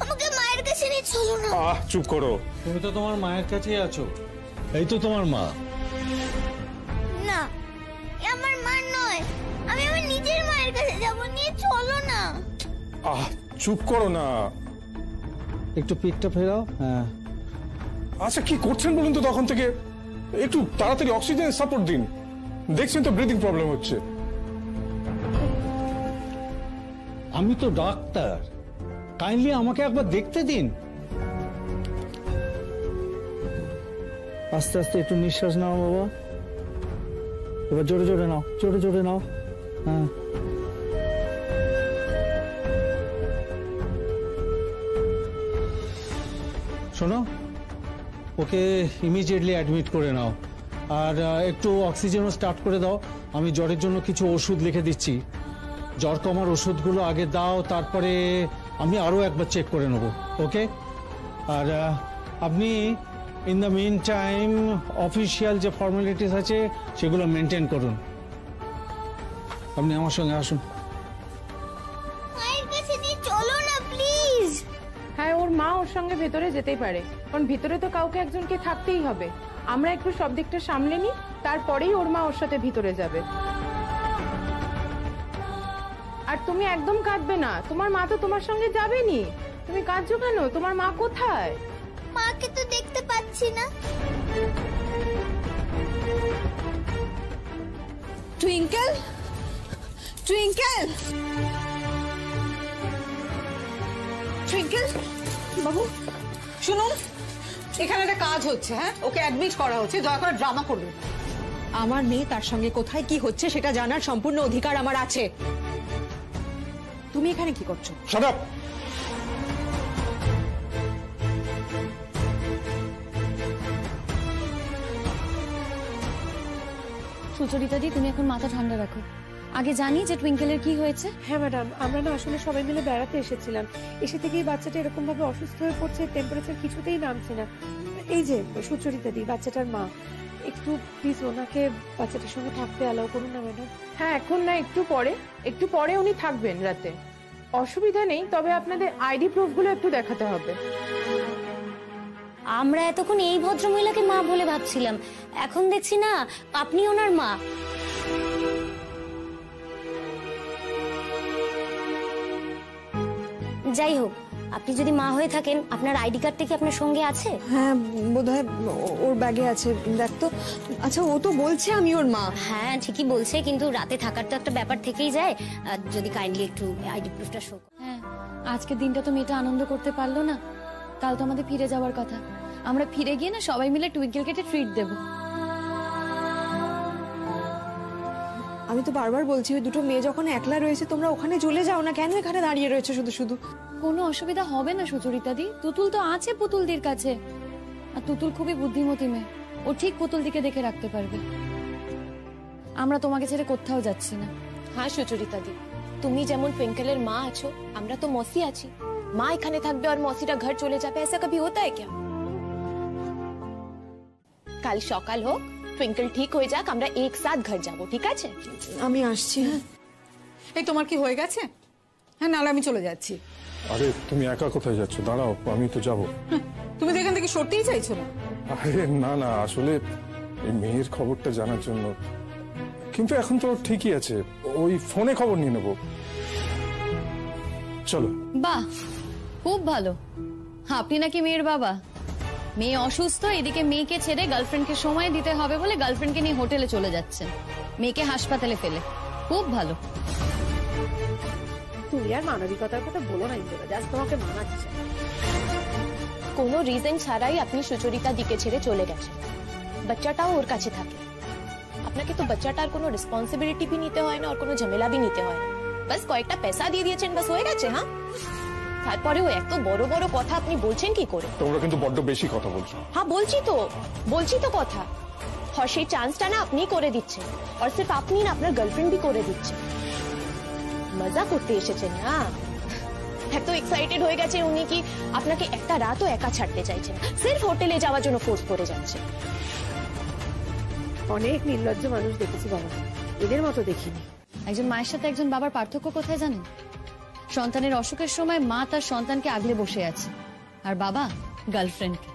আমাকে মায়ের কাছে নিয়ে চলো না। চুপ করো, তুমি তো তোমার মায়ের কাছেই আছো, এই তো তোমার মা। না, এ আমার মা নয়, আমি আমার নিজের মায়ের কাছে যাব, নিয়ে চলো না। চুপ করো না, একটু পিঠটা ফেরাও। হ্যাঁ, আচ্ছা কি করছেন বলুন তো তখন থেকে? একটু তাড়াতাড়ি অক্সিজেন সাপোর্ট দিন, দেখছেন তো ব্রিদিং প্রবলেম হচ্ছে। আমি তো ডাক্তার, কাইন্ডলি আমাকে একবার দেখতে দিন। আস্তে আস্তে একটু নিঃশ্বাস নাও বাবা, এবার জোরে জোরে নাও, জোরে জোরে নাও। হ্যাঁ, শোনো, ওকে ইমিডিয়েটলি অ্যাডমিট করে নাও, আর একটু অক্সিজেনও স্টার্ট করে দাও। আমি জ্বরের জন্য কিছু ওষুধ লিখে দিচ্ছি, জ্বর কমার ওষুধগুলো আগে দাও, তারপরে আমি আরও একবার চেক করে নেব, ওকে? আর আপনি in the mean time official যে ফর্মালিটিস আছে সেগুলো মেনটেন করুন। আপনি আমার সঙ্গে আসুন। মায়ের কাছে নিয়ে চলো না প্লিজ। হ্যাঁ, ওর মা ওর সঙ্গে ভেতরে যেতেই পারে, কারণ ভিতরে তো কাউকে একজনকে থাকতেই হবে। আমরা একটু সব দিকটা সামলে নিই, তারপরেই ওর মা ওর সাথে ভিতরে যাবে। আর তুমি একদম কাঁদবে না, তোমার মা তো তোমার সঙ্গে যাবেনি, তুমি কাঁদছো কেন? তোমার মা কোথায়? মাকে তো দেখতে পাচ্ছি না। টুইঙ্কেল, টুইঙ্কেল, টুইঙ্কেল বাবু শুনুন, এখানে একটা কাজ হচ্ছে। হ্যাঁ, ওকে অ্যাডমিট করা হচ্ছে, দয়া করে ড্রামা করবেন। আমার মেয়ে তার সঙ্গে কোথায় কি হচ্ছে সেটা জানার সম্পূর্ণ অধিকার আমার আছে। তুমি এখানে কি করছো? Shut up. সুচরিতাদি, তুমি এখন মাথা ঠান্ডা রাখো। আগে জানি যে টুইঙ্কেলের কি হয়েছে। হ্যাঁ ম্যাডাম, আমরা না আসলে সবাই মিলে বেড়াতে এসেছিলাম, এসে থেকেই বাচ্চাটা এরকম ভাবে অসুস্থ হয়ে পড়ছে, টেম্পারেচার কিছুতেই নামছে না। এই যে সুচরিতাদি, বাচ্চাটার মা, একটু প্লিজ ওনাকে বাচ্চাটার সঙ্গে থাকতে অ্যালাউ করুন না ম্যাডাম। হ্যাঁ, এখন না, একটু পরে উনি থাকবেন রাতে, অসুবিধা নেই। তবে আপনাদের আইডি প্রুফগুলো একটু দেখাতে হবে। আমরা এতক্ষণ এই ভদ্রমহিলাকে মা বলে ভাবছিলাম, এখন দেখছি না আপনি ওনার মা। যাই হোক, আপনি যদি মা হয়ে থাকেন, আপনার আইডি কার্ডটা কি আপনার সঙ্গে আছে? হ্যাঁ, বোধহয় ওর ব্যাগে আছে। দেখ তো। আচ্ছা, ও তো বলছে আমি ওর মা। হ্যাঁ ঠিকই বলছে, কিন্তু রাতে থাকার তো একটা ব্যাপার থেকেই যায়। যদি কাইন্ডলি একটু আইডি প্রুফটা শো। হ্যাঁ, আজকের দিনটা তো মেয়েটা আনন্দ করতে পারলো না, কাল তো আমাদের ফিরে যাওয়ার কথা। আমরা ফিরে গিয়ে না সবাই মিলে টুইঙ্কেল কেটে ট্রিট দেবো। আমি তো বারবার বলছি, ওই দুটো মেয়ে যখন একলা রয়েছে তোমরা ওখানে চলে যাও না, কেন এখানে দাঁড়িয়ে রয়েছে শুধু শুধু? কোনো অসুবিধা হবে না সুচরিতাদি, তুতুল তো আছে পুতুলদির কাছে, আর তুতুল খুবই বুদ্ধিমতী মেয়ে, ও ঠিক পুতুলদিকে দেখে রাখতে পারবে। আমরা তোমাকে ছেড়ে কোথাও যাচ্ছি না। হ্যাঁ সুচরিতাদি, তুমি যেমন টুইঙ্কেলের মা আছো, আমরা তো মসি আছি। মা এখানে থাকবে আর মসিরা ঘর চলে যাবে, ऐसा कभी होता है क्या? কাল সকাল হোক, টুইঙ্কেল ঠিক হয়ে যাক, আমরা একসাথে ঘর যাব, ঠিক আছে? আমি আসছি। হ্যাঁ, এই তোমার কি হয়ে গেছে? হ্যাঁ, নাহলে আমি চলে যাচ্ছি। আরে তুমি একা কোথায় যাচ্ছ? দাঁড়াও, আমি তো যাবো। তুমি তো এখান থেকে সরতেই চাইছো না। আরে না না, আসলে এই মেয়ের খবরটা জানার জন্য। কিন্তু এখন তো ঠিকই আছে, ওই ফোনে খবর নিয়ে নেবো। চলো। বাহ, খুব ভালো। আপনি নাকি মেয়ের বাবা? মেয়ে অসুস্থ, এদিকে মেয়েকে ছেড়ে গার্লফ্রেন্ডকে সময় দিতে হবে বলে গার্লফ্রেন্ডকে নিয়ে হোটেলে চলে যাচ্ছেন, মেয়েকে হাসপাতালে ফেলে। খুব ভালো। তুমি আর মানবিকতার কথা বলো না ইন্দ্রা, জাস্ট তোমাকে মানাচ্ছে। কোনো রিজন ছাড়াই আপনি সুচরিতা দিকে ছেড়ে চলে গেছেন, বাচ্চাটাও ওর কাছে থাকে। আপনাকে তো বাচ্চাটার কোনো রেসপন্সিবিলিটি भी নিতে হয় না, আর কোনো ঝামেলা भी নিতে হয় না। বাস কয়েকটা পয়সা দিয়ে দিয়েছেন, বাস হয়ে গেছে। হ্যাঁ, তারপরেও এত বড় বড় কথা আপনি বলছেন কি করে? তোমরা কিন্তু বড্ড বেশি কথা বলছো। হ্যাঁ বলছি তো কথা। আর সেই চান্সটা না আপনি করে দিচ্ছেন, আর সির্ফ আপনি না, আপনার গার্লফ্রেন্ড भी করে দিচ্ছেন। মজা করতে এসেছেন না? এত এক্সাইটেড হয়ে গেছে উনি কি আপনাকে একটা রাতও একা ছাড়তে চাইছেন, সির্ফ হোটেলে যাওয়ার জন্য ফোর্স করে যাচ্ছে। অনেক নির্লজ্জ মানুষ দেখেছি বাবা, এদের মতো দেখিনি। একজন মায়ের সাথে একজন বাবার পার্থক্য কোথায় জানেন? সন্তানের অসুখের সময় মা তার সন্তানকে আগলে বসে আছে, আর বাবা গার্লফ্রেন্ডকে।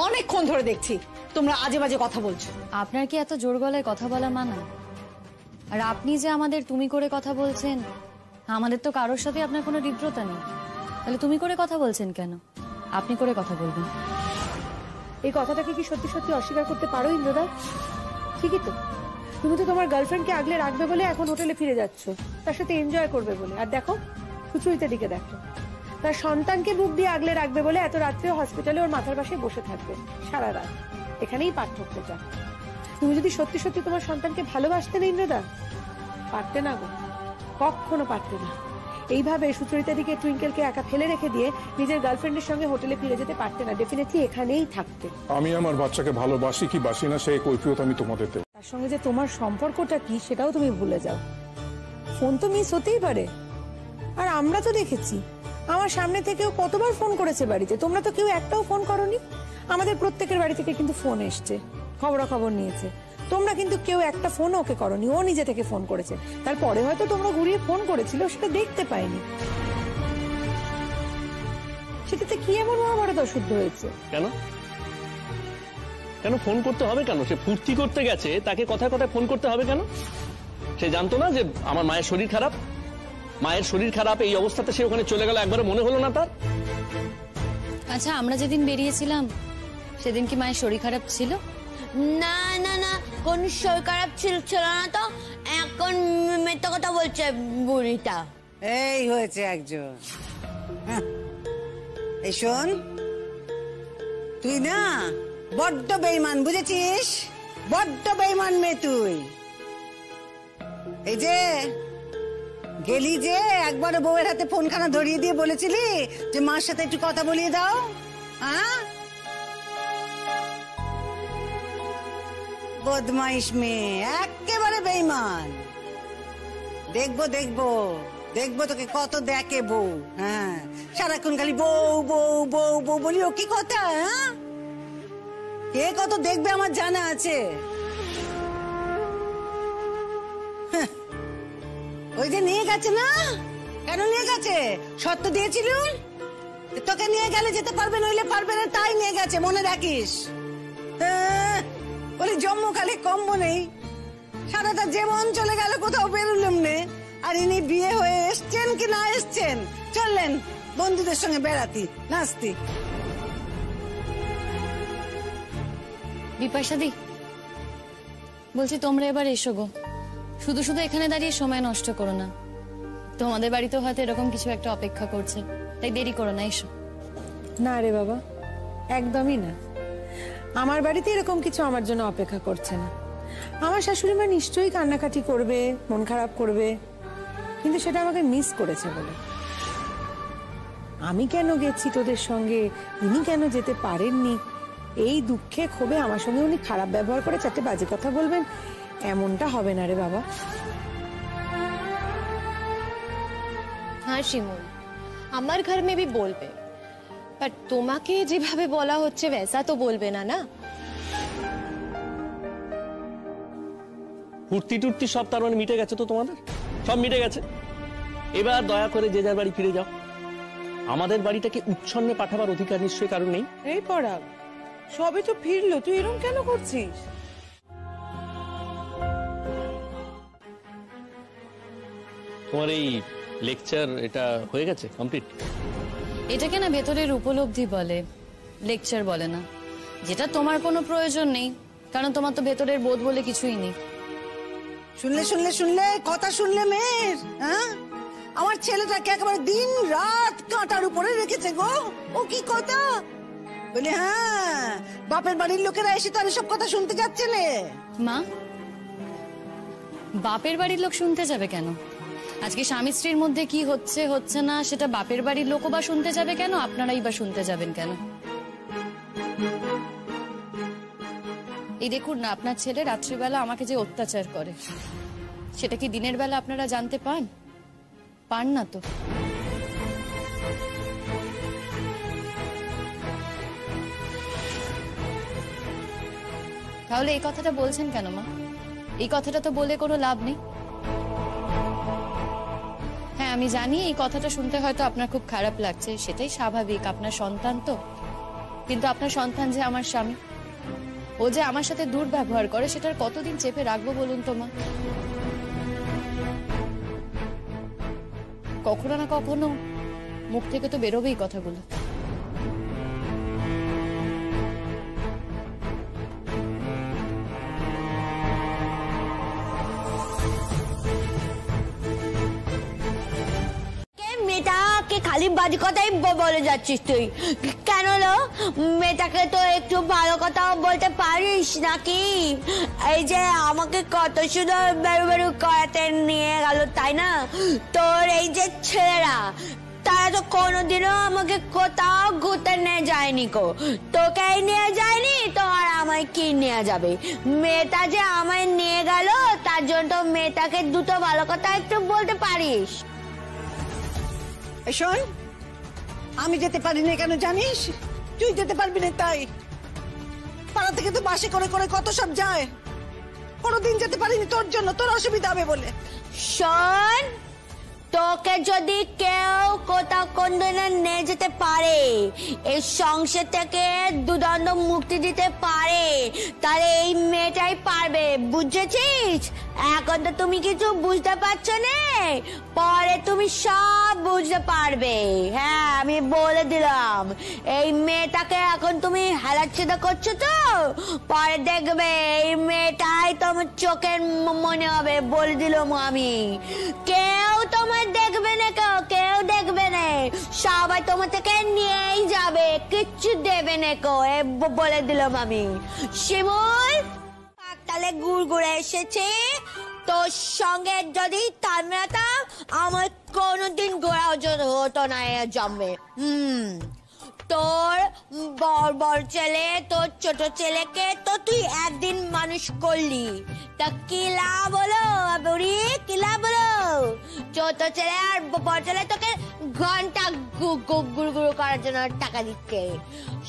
অনেকক্ষণ ধরে দেখছি তোমরা আজে বাজে কথা বলছো। আপনার কি এত জোর গলায় কথা বলা মানা? আর আপনি যে আমাদের তুমি করে কথা বলছেন, আমাদের তো কারোর সাথে আপনার কোনো হৃদ্রতা নেই, তাহলে তুমি করে কথা বলছেন কেন? আপনি করে কথা বলবেন। এই কথাটাকে কি সত্যি সত্যি অস্বীকার করতে পারো ইন্দ্রদা? ঠিকই তো, তুমি তো তোমার গার্লফ্রেন্ডকে আগলে রাখবে বলে এখন হোটেলে ফিরে যাচ্ছ, তার সাথে এনজয় করবে বলে। আর দেখো সুচরিতার দিকে দেখো, তার সন্তানকে বুক দিয়ে আগলে রাখবে বলে এত রাত্রে হসপিটালে ওর মাথার পাশে বসে থাকবে সারা রাত। এখানেই পার্থক্যটা। তুমি যদি সত্যি সত্যি তোমার সন্তানকে ভালোবাসতে না ইন্দ্রদা, পারতে না গো, কখনো পারতে না। এইভাবে সুচরিতা দিকে টুইঙ্কেলকে একা ফেলে রেখে দিয়ে নিজের গার্লফ্রেন্ডের সঙ্গে হোটেলে ফিরে যেতে পারতে না, ডেফিনেটলি এখানেই থাকতে। আমি আমার বাচ্চাকে ভালোবাসি কি বাসি না সেই কৈফিয়ত আমি তোমাদের দেব। তার সঙ্গে যে তোমার সম্পর্কটা কি সেটাও তুমি ভুলে যাও। ফোন তো মিস হতেই পারে, আর আমরা তো দেখেছি আমার সামনে থেকেও কতবার ফোন করেছে বাড়িতে, তোমরা তো কেউ একটাও ফোন করোনি। আমাদের প্রত্যেকের বাড়ি থেকে কিন্তু ফোন এসছে, খবরাখবর নিয়েছে, তোমরা কিন্তু কেউ একটা ফোন ওকে করনি, ও নিজে থেকে ফোন করেছে। তারপরে হয়তো তোমরা ঘুরিয়ে ফোন করেছিল, সেটা দেখতে পাইনি। সেটাতে কি এমন মহাভারত অশুদ্ধ হয়েছে? কেন কেন ফোন করতে হবে কেন? সে ফুর্তি করতে গেছে, তাকে কথায় কথায় ফোন করতে হবে কেন? সে জানতো না যে আমার মায়ের শরীর খারাপ? মায়ের শরীর খারাপ, এই অবস্থাতে সে ওখানে চলে গেল, একবারে মনে হলো না তার? আচ্ছা, আমরা যেদিন বেরিয়েছিলাম সেদিন কি মায়ের শরীর খারাপ ছিল? না না না, কোন শরীর খারাপ ছিল না তো। এখন মিথ্যা কথা বলছে বুড়িটা। এই হয়েছে একজন। এই শোন, তুই না বড্ড বেইমান, বুঝেছিস? বড্ড বেইমান মেয়ে তুই। এই যে গেলি যে একবার বউয়ের হাতে ফোনখানা ধরিয়ে দিয়ে বলেছিলি যে মার সাথে একটু কথা বলিয়ে দাও, হ্যাঁ? বদমাইশ মেয়ে, একেবারে বেইমান। দেখবো দেখবো দেখবো তোকে কত দেখে বউ। হ্যাঁ, সারাক্ষণ খালি বউ বউ বউ বউ বলি, ও কি কথা? হ্যাঁ, কে কত দেখবে আমার জানা আছে। ওই যে নিয়ে গেছে না কেন নিয়ে গেছে? শর্ত দিয়েছিল তোকে নিয়ে গেলে যেতে পারবে, নইলে পারবে না, তাই নিয়ে গেছে, মনে রাখিস। বলি জম্মু খালি কম্বো নেই, সারাটা জীবন চলে গেল কোথাও বেরোলাম নে। আর ইনি বিয়ে হয়ে এসছেন কি না এসছেন, চললেন বন্ধুদের সঙ্গে বেড়াতি নাচতি। বিপাশাদি বলছি তোমরা এবার এসো গো, শুধু শুধু এখানে দাঁড়িয়ে সময় নষ্ট করো না। তোমাদের বাড়িতেও হয়তো এরকম কিছু একটা অপেক্ষা করছে, তাই দেরি করো না, এসো। না রে বাবা, একদমই না। আমার বাড়িতে এরকম কিছু আমার জন্য অপেক্ষা করছে না। আমার শাশুড়ি মা নিশ্চয়ই কান্নাকাটি করবে, মন খারাপ করবে, কিন্তু সেটা আমাকে মিস করেছে বলে। আমি কেন গেছি তোদের সঙ্গে, ইনি কেন যেতে পারেননি, এই দুঃখে ক্ষোভে আমার সঙ্গে উনি খারাপ ব্যবহার করে চারটে বাজে কথা বলবেন, এমনটা হবে না রে বাবা। हाँ शिमूल, हमारे घर में भी बोलबे, पर তোমাকে যেভাবে বলা হচ্ছে वैसा तो बोलबे ना ना। ফুর্তি টুর্তি সব তার মানে মিটে গেছে তো, তোমাদের সব মিটে গেছে। এবার দয়া করে যে যার বাড়ি ফিরে যাও। আমাদের বাড়িটাকে উচ্ছন্নে পাঠাবার অধিকার নিশ্চয়ই কারণ নেই। এই পড়া সবে তো ফিরলো, তুই এরকম কেন করছিস? তোমার এই লেকচার এটা হয়ে গেছে কমপ্লিট? এটাকে না ভেতরের উপলব্ধি বলে, লেকচার বলে না। যেটা তোমার কোনো প্রয়োজন নেই, কারণ তোমার তো ভেতরের বোধ বলে কিছুই নেই। শুনলে শুনলে শুনলে কথা শুনলে মেয়ের, হ্যাঁ? আমার ছেলেটাকে একেবারে দিন রাত কাঁটার উপরে রেখেছে গো। ও কি কথা বলে, হ্যাঁ বাপের বাড়ির লোকেরা এসে তার সব কথা শুনতে যাচ্ছে না। মা, বাপের বাড়ির লোক শুনতে যাবে কেন? আজকে স্বামী স্ত্রীর মধ্যে কি হচ্ছে হচ্ছে না সেটা বাপের বাড়ির লোকও বা শুনতে যাবে কেন, আপনারাই বা শুনতে যাবেন কেন? এই দেখুন না, আপনার ছেলে রাত্রিবেলা আমাকে যে অত্যাচার করে, সেটা কি দিনের বেলা আপনারা জানতে পান? পান না তো। তাহলে এই কথাটা বলছেন কেন মা? এই কথাটা তো বলে কোনো লাভ নেই। হ্যাঁ আমি জানি এই কথাটা শুনতে হয়তো আপনার খুব খারাপ লাগছে, সেটাই স্বাভাবিক, আপনার সন্তান তো। কিন্তু আপনার সন্তান যে আমার স্বামী, ও যে আমার সাথে দুর্ব্যবহার করে, সেটার কতদিন চেপে রাখবো বলুন তো মা? কখনো না কখনো মুখ থেকে তো বেরোবেই কথাগুলো। মেয়েটাকে খালি বাজে কথাই বলে যাচ্ছিস তুই কেন? মেয়েটাকে তো একটু ভালো কথাও বলতে পারিস নাকি? এই যে আমাকে কত সুন্দর বেরু বেরু করাতে নিয়ে গেল, তাই না? তোর এই যে ছেলেরা, তারা তো কোনোদিনও আমাকে কোথাও ঘুরতে নিয়ে যায়নি কো। তোকে নিয়ে যায়নি তো আর আমায় কি নিয়ে যাবে? মেয়েটা যে আমায় নিয়ে গেল, তার জন্য তো মেয়েটাকে দুটো ভালো কথা একটু বলতে পারিস। শোন, আমি যেতে পারি না কেন জানিস? তুই যেতে পারবি না তাই। পাড়া থেকে তো বাসে করে করে কত সব যায়, কোনোদিন যেতে পারিনি তোর জন্য, তোর অসুবিধা হবে বলে। শোন, তোকে যদি কেউ কোথাও কোন দিনে নিয়ে যেতে পারে, এই সংসার থেকে দুদণ্ড মুক্তি দিতে পারে, তাহলে এই মেয়েটাই পারবে, বুঝেছিস? এখন তো তুমি কিছু বুঝতে পারছো না, পরে তুমি সব বুঝতে পারবে। হ্যাঁ আমি বলে দিলাম, এই মেয়েটাকে এখন তুমি হেলাচ্ছেদা করছো তো, পরে দেখবে এই মেয়েটাই তোমার চোখের মনে হবে, বলে দিলাম আমি। কেউ তোমার দেখবে না, কেউ দেখবে না, সবাই তোমার থেকে নিয়েই যাবে, কিচ্ছু দেবে না কো, বলে দিলাম আমি। শিমুল, তাহলে গুড়গুড়ে এসেছে, তোর সঙ্গে যদি তামিলাতাম আমার কোনোদিন ঘোরা হতো না জন্মে। তোর বড় বড় ছেলে, তোর ছোট ছেলেকে তো তুই একদিন মানুষ করলি, তা কি লাভ হলো বুড়ি, কি লাভ হলো? ছোট ছেলে আর বড় ছেলে তোকে ঘন্টা গুড়গুড় করার জন্য টাকা দিচ্ছে।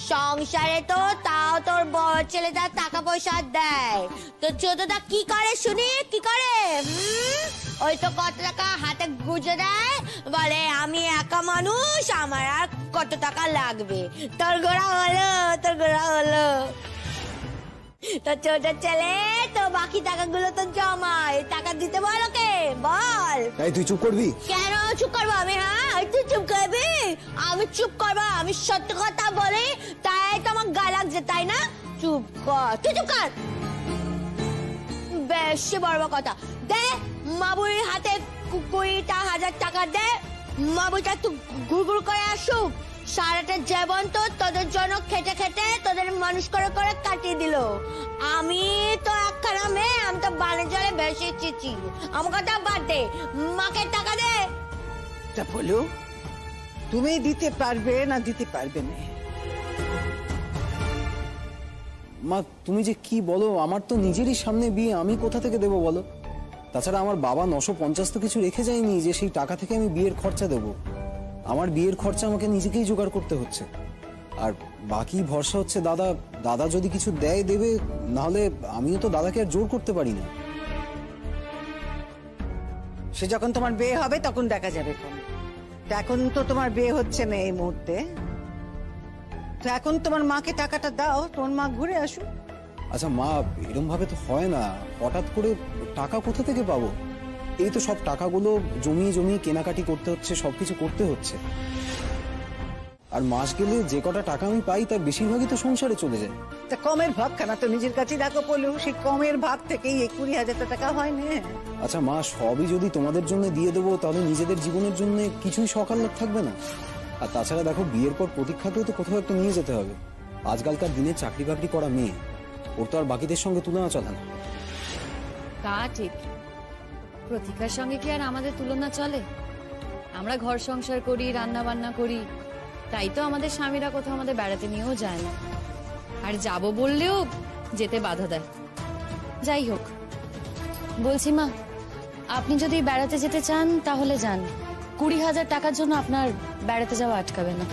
সংসারে তো তাও তোর বড় ছেলেটা টাকা পয়সা দেয়, তো ছোটটা কি করে শুনি, কি করে? ওই তো কত টাকা হাতে গুজে দেয়, বলে আমি একা মানুষ, আমার আর কত টাকা লাগবে, তোর ঘোড়া হলো, তোর ঘোড়া হলো। তো ছোট ছেলে তো বাকি টাকাগুলো তো জমায়, টাকা দিতে বল ওকে, বল। এই তুই চুপ করবি? কেন চুপ করবো আমি? হ্যাঁ তুই চুপ করবি? আমি চুপ করবো? আমি সত্য কথা বলি তাই তো আমার গায়ে লাগছে, তাই না? চুপ কর, তুই চুপ কর। বেশি বড় কথা দে, মাবুরির হাতে 20,000 টাকা দে, মাবুটা তুই ঘুরঘুর করে আসুক। সারাটা জীবন তো তোদের জন্য খেটে খেটে তোদের মানুষ করে করে কাটিয়ে দিল। আমি তো একখানা মেয়ে, আমি তো বানে জলে ভেসে এসেছি। আমার কথা বাদ দে, মাকে টাকা দে। তা বলো, তুমি দিতে পারবে না দিতে পারবে না? মা তুমি যে কি বলো, আমার তো নিজেরই সামনে বিয়ে, আমি কোথা থেকে দেবো বলো? তাছাড়া আমার বাবা 950 তো কিছু রেখে যায়নি যে সেই টাকা থেকে আমি বিয়ের খরচা দেবো। আমার বিয়ের খরচা আমাকে নিজেকেই জোগাড় করতে হচ্ছে, আর বাকি ভরসা হচ্ছে দাদা। দাদা যদি কিছু দেয় দেবে, নাহলে আমিও তো দাদাকে আর জোর করতে পারি না। সে যখন তোমার বিয়ে হবে তখন দেখা যাবে। এখন তো তোমার বিয়ে হচ্ছে না এই মুহূর্তে, তো এখন তোমার মাকে টাকাটা দাও, তোমার মা ঘুরে আসুক। আচ্ছা মা, এরকম ভাবে তো হয় না, হঠাৎ করে টাকা কোথা থেকে পাবো? এই তো সব টাকাগুলো জমিয়ে জমিয়ে কেনাকাটি করতে হচ্ছে, সবকিছু করতে হচ্ছে। আর মাস গেলে যে কটা টাকা আমি পাই তার বেশিরভাগই তো সংসারে চলে যায়। তা কমের ভাগ খানা তো নিজের কাছেই রাখো বলো, সেই কমের ভাগ থেকেই 20,000 টাকা হয় না? আচ্ছা মা, সবই যদি তোমাদের জন্য দিয়ে দেবো তাহলে নিজেদের জীবনের জন্য কিছুই সকাল্লাভ থাকবে না। আর তাছাড়া দেখো, বিয়ের পর প্রতীক্ষাকেও তো কোথাও একটা নিয়ে যেতে হবে। আজকালকার দিনে চাকরি বাকরি করা মেয়ে, ওর তো আর বাকিদের সঙ্গে তুলনা চলে না। তা ঠিক, প্রতীক্ষার সঙ্গে কি আর আমাদের তুলনা চলে? আমরা ঘর সংসার করি, রান্না বান্না করি, তাই তো আমাদের স্বামীরা কোথাও আমাদের বেড়াতে নিয়েও যায় না, আর যাব বললেও যেতে বাধা দেয়। যাই হোক, বলছি মা, আপনি যদি বেড়াতে যেতে চান তাহলে যান, 20,000 টাকার জন্য আপনার বেড়াতে যাওয়া আটকাবে না।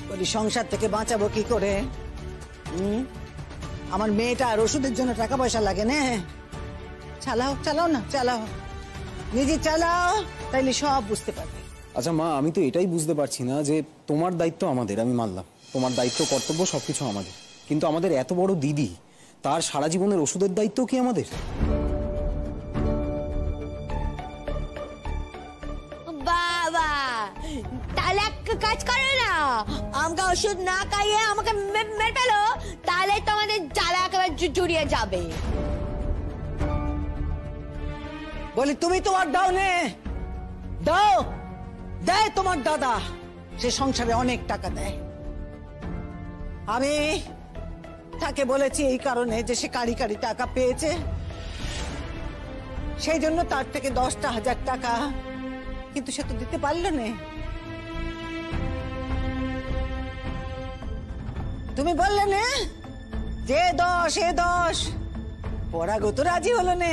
বলি সংসার থেকে বাঁচাবো কি করে? আমার মেয়েটা আর ওষুধের জন্য টাকা পয়সা লাগে না। চালাও চালাও না, চালাও, নিজে চালাও, তাইলে সব বুঝতে পারবে। আচ্ছা মা, আমি তো এটাই বুঝতে পারছি না যে তোমার দায়িত্ব আমাদের, আমি মানলাম তোমার দায়িত্ব কর্তব্য সবকিছু আমাদের, কিন্তু আমাদের এত বড় দিদি, তার সারা জীবনের ওষুধের দায়িত্ব কি আমাদের? বাবা, তাহলে এক কাজ করো না, আমাকে ওষুধ না খাইয়ে আমাকে মেরে ফেলো, তাহলে তোমাদের জ্বালা একেবারে জুড়িয়ে যাবে। বলি তুমি তোমার দাও নে, দাও, দেয় তোমার দাদা, সে সংসারে অনেক টাকা দেয়। আমি তাকে বলেছি এই কারণে যে সে কারি কারি টাকা পেয়েছে, সেই জন্য তার থেকে 10,000 টাকা, কিন্তু সে তো দিতে পারলো না। তুমি বললে না যে 10 পরাগত রাজি হলো না।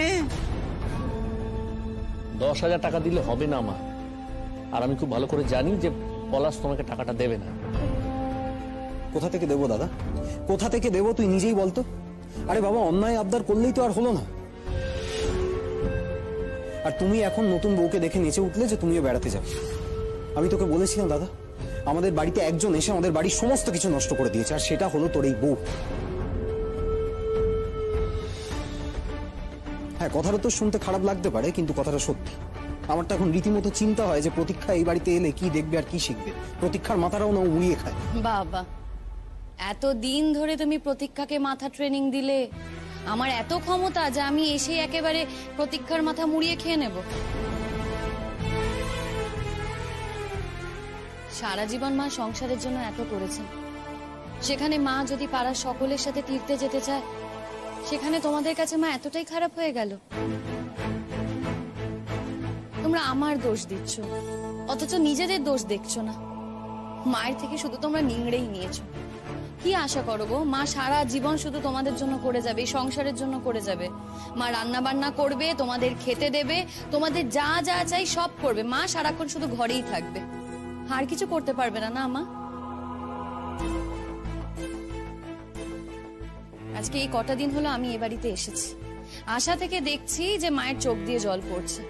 10,000 টাকা দিলে হবে না মা, আর আমি খুব ভালো করে জানি যে পলাশ তোমাকে টাকাটা দেবে না। কোথা থেকে দেবো দাদা, কোথা থেকে দেবো তুই নিজেই বলতো? আরে বাবা, অন্যায় আবদার করলেই তো আর হলো না। আর তুমি এখন নতুন বউকে দেখে নেচে উঠলে যে তুমিও বেড়াতে যাবে। আমি তোকে বলেছিলাম দাদা, আমাদের বাড়িতে একজন এসে আমাদের বাড়ির সমস্ত কিছু নষ্ট করে দিয়েছে, আর সেটা হলো তোর এই বউ। হ্যাঁ, কথাটা তো শুনতে খারাপ লাগতে পারে, কিন্তু কথাটা সত্যি। আমার তো এখন রীতিমতো চিন্তা হয় যে প্রতীক্ষা এই বাড়িতে এলে কি দেখবে আর কি শিখবে। প্রতীক্ষার মাথাটাও না উড়িয়ে খায়। বাবা, এত দিন ধরে তুমি প্রতীক্ষাকে মাথা ট্রেনিং দিলে, আমার এত ক্ষমতা যে আমি এসে একেবারে প্রতীক্ষার মাথা মুড়িয়ে খেয়ে নেব? সারা জীবন মা সংসারের জন্য এত করেছেন, সেখানে মা যদি পাড়ার সকলের সাথে তীর্থে যেতে চায়, সেখানে তোমাদের কাছে মা এতটাই খারাপ হয়ে গেল? তোমরা আমার দোষ দিচ্ছ, অথচ নিজেদের দোষ দেখছো না। মায়ের থেকে শুধু তোমরা নিংড়েই নিয়েছো। কি আশা করো গো? মা সারা জীবন শুধু তোমাদের জন্য করে যাবে, এই সংসারের জন্য করে যাবে। মা রান্না বান্না করবে, তোমাদের খেতে দেবে, তোমাদের যা যা চাই সব করবে। মা সারাক্ষণ শুধু ঘরেই থাকবে, আর কিছু করতে পারবে না, না মা? আজকে এই কটা দিন হলো আমি এ বাড়িতে এসেছি, আশা থেকে দেখছি যে মায়ের চোখ দিয়ে জল পড়ছে।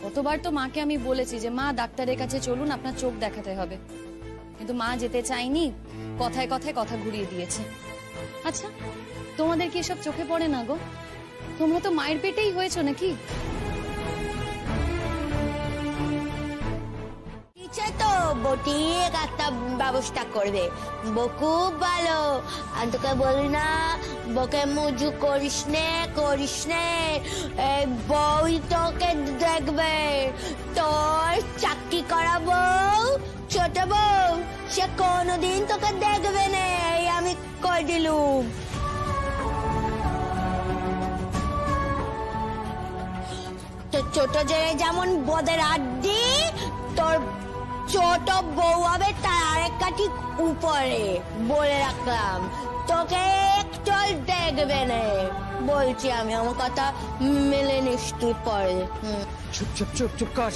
কতবার তো মাকে আমি বলেছি যে মা ডাক্তারের কাছে চলুন, আপনার চোখ দেখাতে হবে, কিন্তু মা যেতে চায়নি, কথায় কথায় কথা ঘুরিয়ে দিয়েছে। আচ্ছা, তোমাদের কি এসব চোখে পড়ে না গো? তোমরা তো মায়ের পেটেই হয়েছো নাকি? তো বটিক একটা ব্যবস্থা করবে, বউ খুব ভালো। আর তোকে বলি না, বকে মুজু করিস নে, বউ তোকে দেখবে। তোর চাকরি করা বউ, ছোট বউ, সে কোনোদিন তোকে দেখবে না, এই আমি কই দিলুম। তো ছোট যে যেমন বদের আড্ডি, তোর ছোট বউ হবে তার আরেক কাঠি উপরে, বলে রাখলাম। তোকে একটু দেখবে না, বলছি আমি, আমার কথা মেলে নিস তুই পরে। চুপ চুপ চুপ চুপ কর,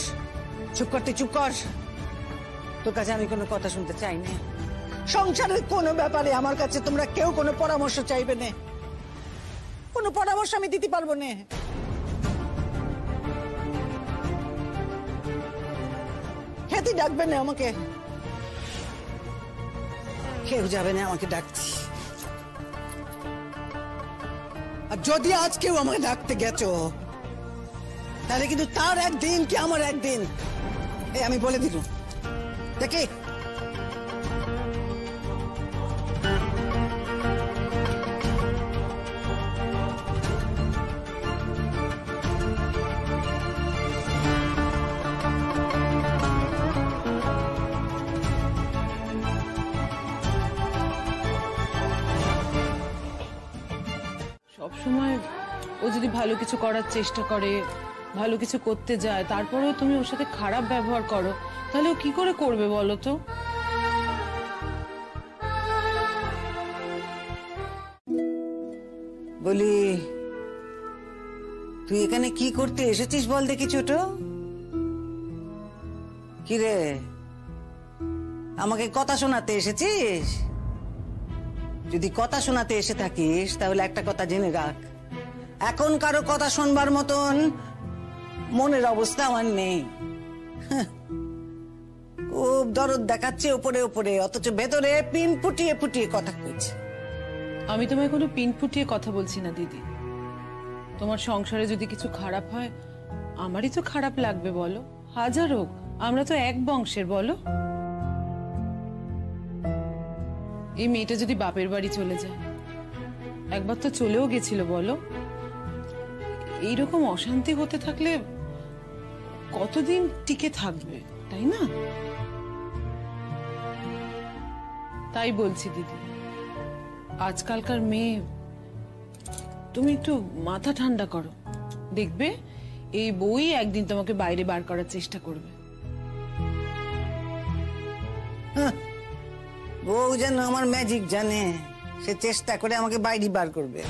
চুপ করতে চুপ কর। তোর কাছে আমি কোনো কথা শুনতে চাই না। সংসারের কোনো ব্যাপারে আমার কাছে তোমরা কেউ কোনো পরামর্শ চাইবে না, কোনো পরামর্শ আমি দিতে পারবো না। খেতে ডাকবে না আমাকে, কেউ যাবে না আমাকে ডাকছি। আর যদি আজ কেউ আমাকে ডাকতে গেছো, তাহলে কিন্তু তার একদিন কি আমার একদিন, এই আমি বলে দিলুম। দেখি সবসময় ও যদি ভালো কিছু করার চেষ্টা করে, ভালো কিছু করতে যায়, তারপরেও তুমি ওর সাথে খারাপ ব্যবহার করো, তাহলে ও কি করে করবে বলো তো? বলি, তুই এখানে কি করতে এসেছিস বল দেখি ছোট? কি রে, আমাকে কথা শোনাতে এসেছিস? যদি কথা শোনাতে এসে থাকিস তাহলে একটা কথা জেনে রাখ, এখন কারো কথা শুনবার মতন মনের অবস্থা আমার নেই। খুব দরদ দেখাচ্ছে উপরে উপরে, অথচ ভেতরে পিন ফুটিয়ে ফুটিয়ে কথা কইছে। আমি তোমায় কোনো পিন ফুটিয়ে কথা বলছি না দিদি। তোমার সংসারে যদি কিছু খারাপ হয়, আমারই তো খারাপ লাগবে বলো। হাজার হোক, আমরা তো এক বংশের বলো। এই মেয়েটা যদি বাপের বাড়ি চলে যায়, একবার তো চলেও গেছিল বলো, এইরকম অশান্তি হতে থাকলে কতদিন টিকে থাকবে, তাই না? তাই বলছি দিদি, আজকালকার মেয়ে, তুমি একটু মাথা ঠান্ডা করো, দেখবে এই বই একদিন তোমাকে বাইরে বার করার চেষ্টা করবে। বউ যেন আমার ম্যাজিক জানে, সে চেষ্টা করে আমাকে বাইরে বার করবে।